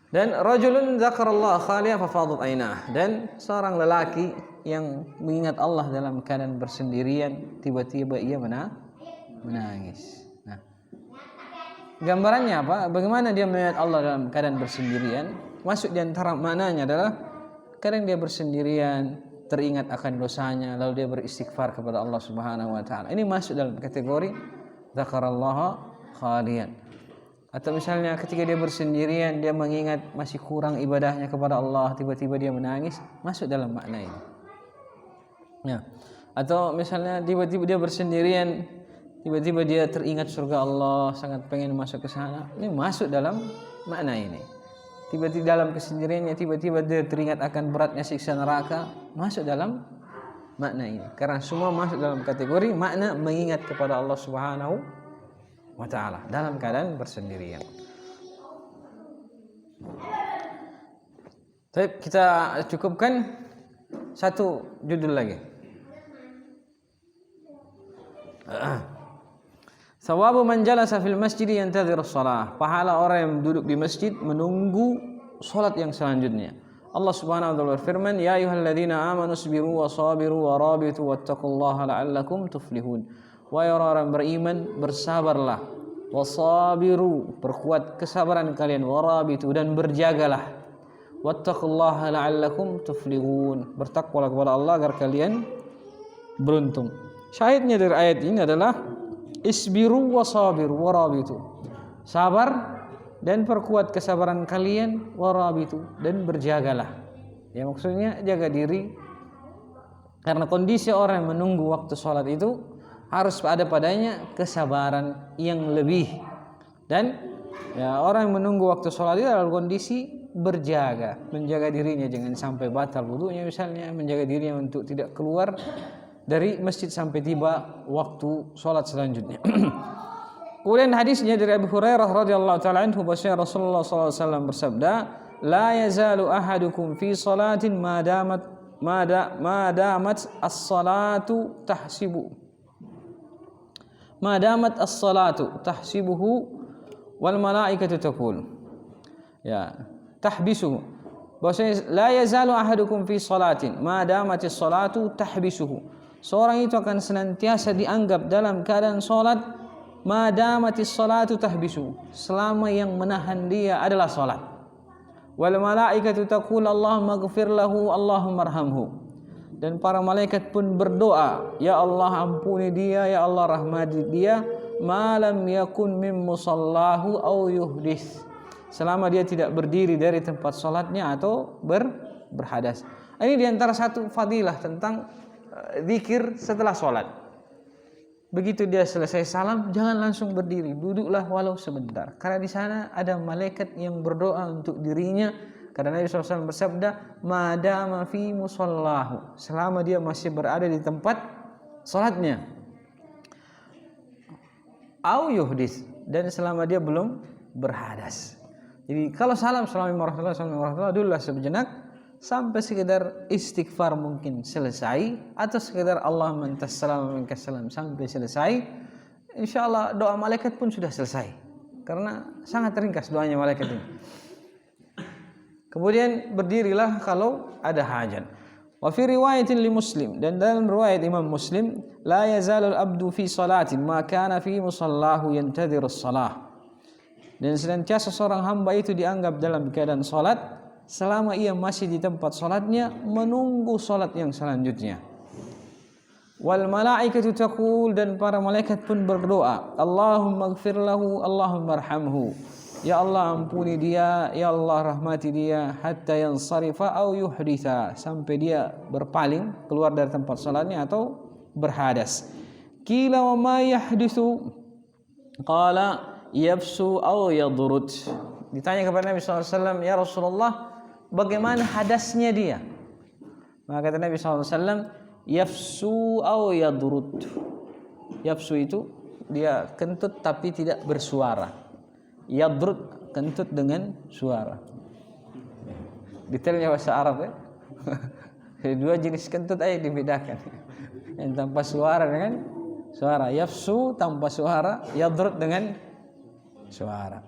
Dan rajulun dzakarallaha khaliyan fa fadat ainah, dan seorang lelaki yang mengingat Allah dalam keadaan bersendirian, tiba-tiba ia menangis. Nah, gambarannya apa? Bagaimana dia mengingat Allah dalam keadaan bersendirian? Masuk di antara maknanya adalah kadang dia bersendirian, teringat akan dosanya, lalu dia beristighfar kepada Allah Subhanahu wa ta'ala. Ini masuk dalam kategori dzakarallaha khaliyan. Atau misalnya ketika dia bersendirian, dia mengingat masih kurang ibadahnya kepada Allah, tiba-tiba dia menangis, masuk dalam makna ini. Ya. Atau misalnya tiba-tiba dia bersendirian, tiba-tiba dia teringat surga Allah, sangat pengen masuk ke sana, ini masuk dalam makna ini. Tiba-tiba dalam kesendiriannya, tiba-tiba dia teringat akan beratnya siksa neraka, masuk dalam makna ini. Karena semua masuk dalam kategori makna mengingat kepada Allah Subhanahu wa ta'ala dalam keadaan bersendirian. Baik, kita cukupkan satu judul lagi. Thawabu man jalasa fil masjid yantadhir as-shalah. Pahala orang yang duduk di masjid menunggu salat yang selanjutnya. Allah Subhanahu wa ta'ala berfirman, "Ya ayyuhalladzina amanu sabiru wa sabiru wa rabitu wattaqullaha la'allakum tuflihun." Wahai orang-orang beriman, bersabarlah. Wasabiru, perkuat kesabaran kalian. Warabitu, dan berjagalah. Wattaqullaha la'allakum tuflihun, bertakwalah kepada Allah agar kalian beruntung. Syahidnya dari ayat ini adalah isbiru wasabiru warabitu, sabar dan perkuat kesabaran kalian, warabitu, dan berjagalah. Ya, maksudnya jaga diri, karena kondisi orang yang menunggu waktu sholat itu harus ada padanya kesabaran yang lebih. Dan ya, orang yang menunggu waktu sholat itu dalam kondisi berjaga, menjaga dirinya jangan sampai batal wudunya misalnya, menjaga dirinya untuk tidak keluar dari masjid sampai tiba waktu sholat selanjutnya. Kemudian hadisnya dari Abu Hurairah radhiyallahu taala anhu, bahwa Rasulullah sallallahu alaihi wasallam bersabda, la yazalu ahadukum fi salatin ma damat as-salatu tahsibuhu wal malaikatu taqul, ya, tahbisuhu. Bahwasanya la yazalu ahadukum fi salatin ma damatis salatu tahbisuhu, seorang itu akan senantiasa dianggap dalam keadaan salat, ma damatis salatu tahbisuhu, selama yang menahan dia adalah salat. Wal malaikatu taqul Allahumma ighfir lahu Allahumma arhamhu, dan para malaikat pun berdoa, ya Allah ampuni dia, ya Allah rahmati dia, malam yakun min musallahu au yuhdis, selama dia tidak berdiri dari tempat sholatnya atau berhadas. Ini diantara satu fadilah tentang zikir setelah sholat. Begitu dia selesai salam, jangan langsung berdiri, duduklah walau sebentar, karena di sana ada malaikat yang berdoa untuk dirinya. Karena Nabi SAW bersabda, madama fi musallahu, selama dia masih berada di tempat sholatnya, au yuhdis, dan selama dia belum berhadas. Jadi kalau salam assalamualaikum warahmatullahi wabarakatuh, dululah sejenak sampai sekedar istighfar mungkin selesai, atau sekedar Allahumma antas salam wa minkas salam sampai selesai. Insyaallah doa malaikat pun sudah selesai, karena sangat ringkas doanya malaikat ini. Kemudian berdirilah kalau ada hajat. Wa fi riwayatin li Muslim, dan dalam riwayat Imam Muslim, la yazalul abdu fi salatin ma kana fi musallahu yantadhiru as-salah, dan senantiasa seorang hamba itu dianggap dalam keadaan salat selama ia masih di tempat salatnya menunggu salat yang selanjutnya. Wal malaikatu taqul, dan para malaikat pun berdoa, Allahumma ighfir lahu Allahumma arhamhu, ya Allah ampuni dia, ya Allah rahmati dia, hatta yansarifa au yuhditha, sampai dia berpaling keluar dari tempat salatnya atau berhadas. Qila wa ma yahdithu, qala yafsu au yadrut. Ditanya kepada Nabi SAW, ya Rasulullah, bagaimana hadasnya dia? Maka kata Nabi SAW, yafsu au yadrut. Yafsu itu dia kentut tapi tidak bersuara. Yadrut, kentut dengan suara. Detailnya bahasa Arab ya. Dua jenis kentut aja dibedakan. Yang tanpa suara dengan suara. Yafsu tanpa suara, yadrut dengan suara.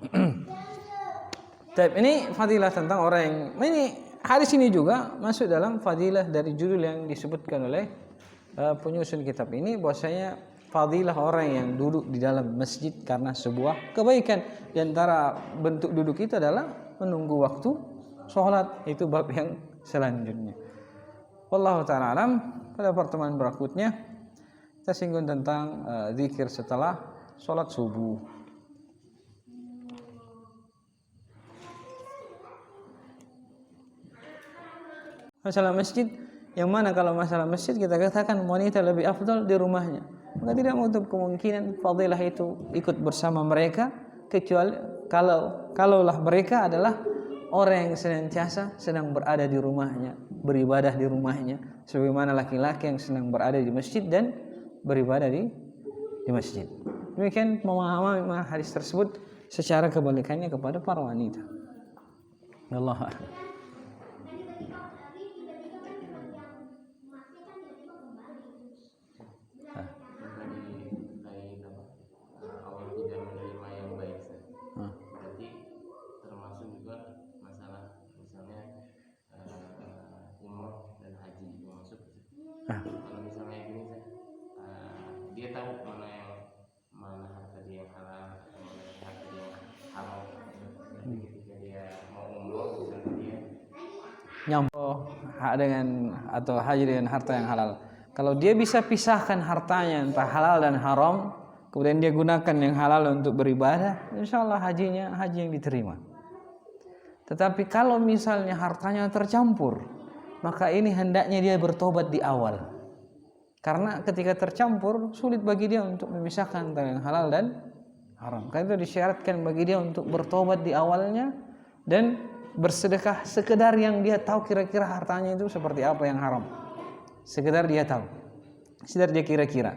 Ini fadilah tentang orang yang ini, hadis ini juga masuk dalam fadilah dari judul yang disebutkan oleh penyusun kitab ini, bahwasanya fadilah orang yang duduk di dalam masjid karena sebuah kebaikan. Di antara bentuk duduk itu adalah menunggu waktu sholat. Itu bab yang selanjutnya. Wallahu ta'ala alam. Pada pertemuan berikutnya kita singgung tentang zikir setelah sholat subuh. Masalah masjid, yang mana kalau masalah masjid kita katakan wanita lebih afdal di rumahnya, maka tidak menutup kemungkinan fadilah itu ikut bersama mereka, kecuali kalaulah mereka adalah orang yang senantiasa sedang berada di rumahnya, beribadah di rumahnya, sebagaimana laki-laki yang sedang berada di masjid dan beribadah di masjid. Demikian memahami hadis tersebut secara kebalikannya kepada para wanita. Allah. Kalau misalnya gini, dia tahu mana atau haji dengan harta yang halal. Kalau dia bisa pisahkan hartanya entah halal dan haram, kemudian dia gunakan yang halal untuk beribadah, insya Allah haji yang diterima. Tetapi kalau misalnya hartanya tercampur, maka ini hendaknya dia bertobat di awal. Karena ketika tercampur sulit bagi dia untuk memisahkan antara yang halal dan haram. Karena itu disyaratkan bagi dia untuk bertobat di awalnya dan bersedekah sekedar yang dia tahu kira-kira hartanya itu seperti apa yang haram. Sekedar dia tahu. Sekedar dia kira-kira.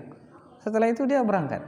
Setelah itu dia berangkat.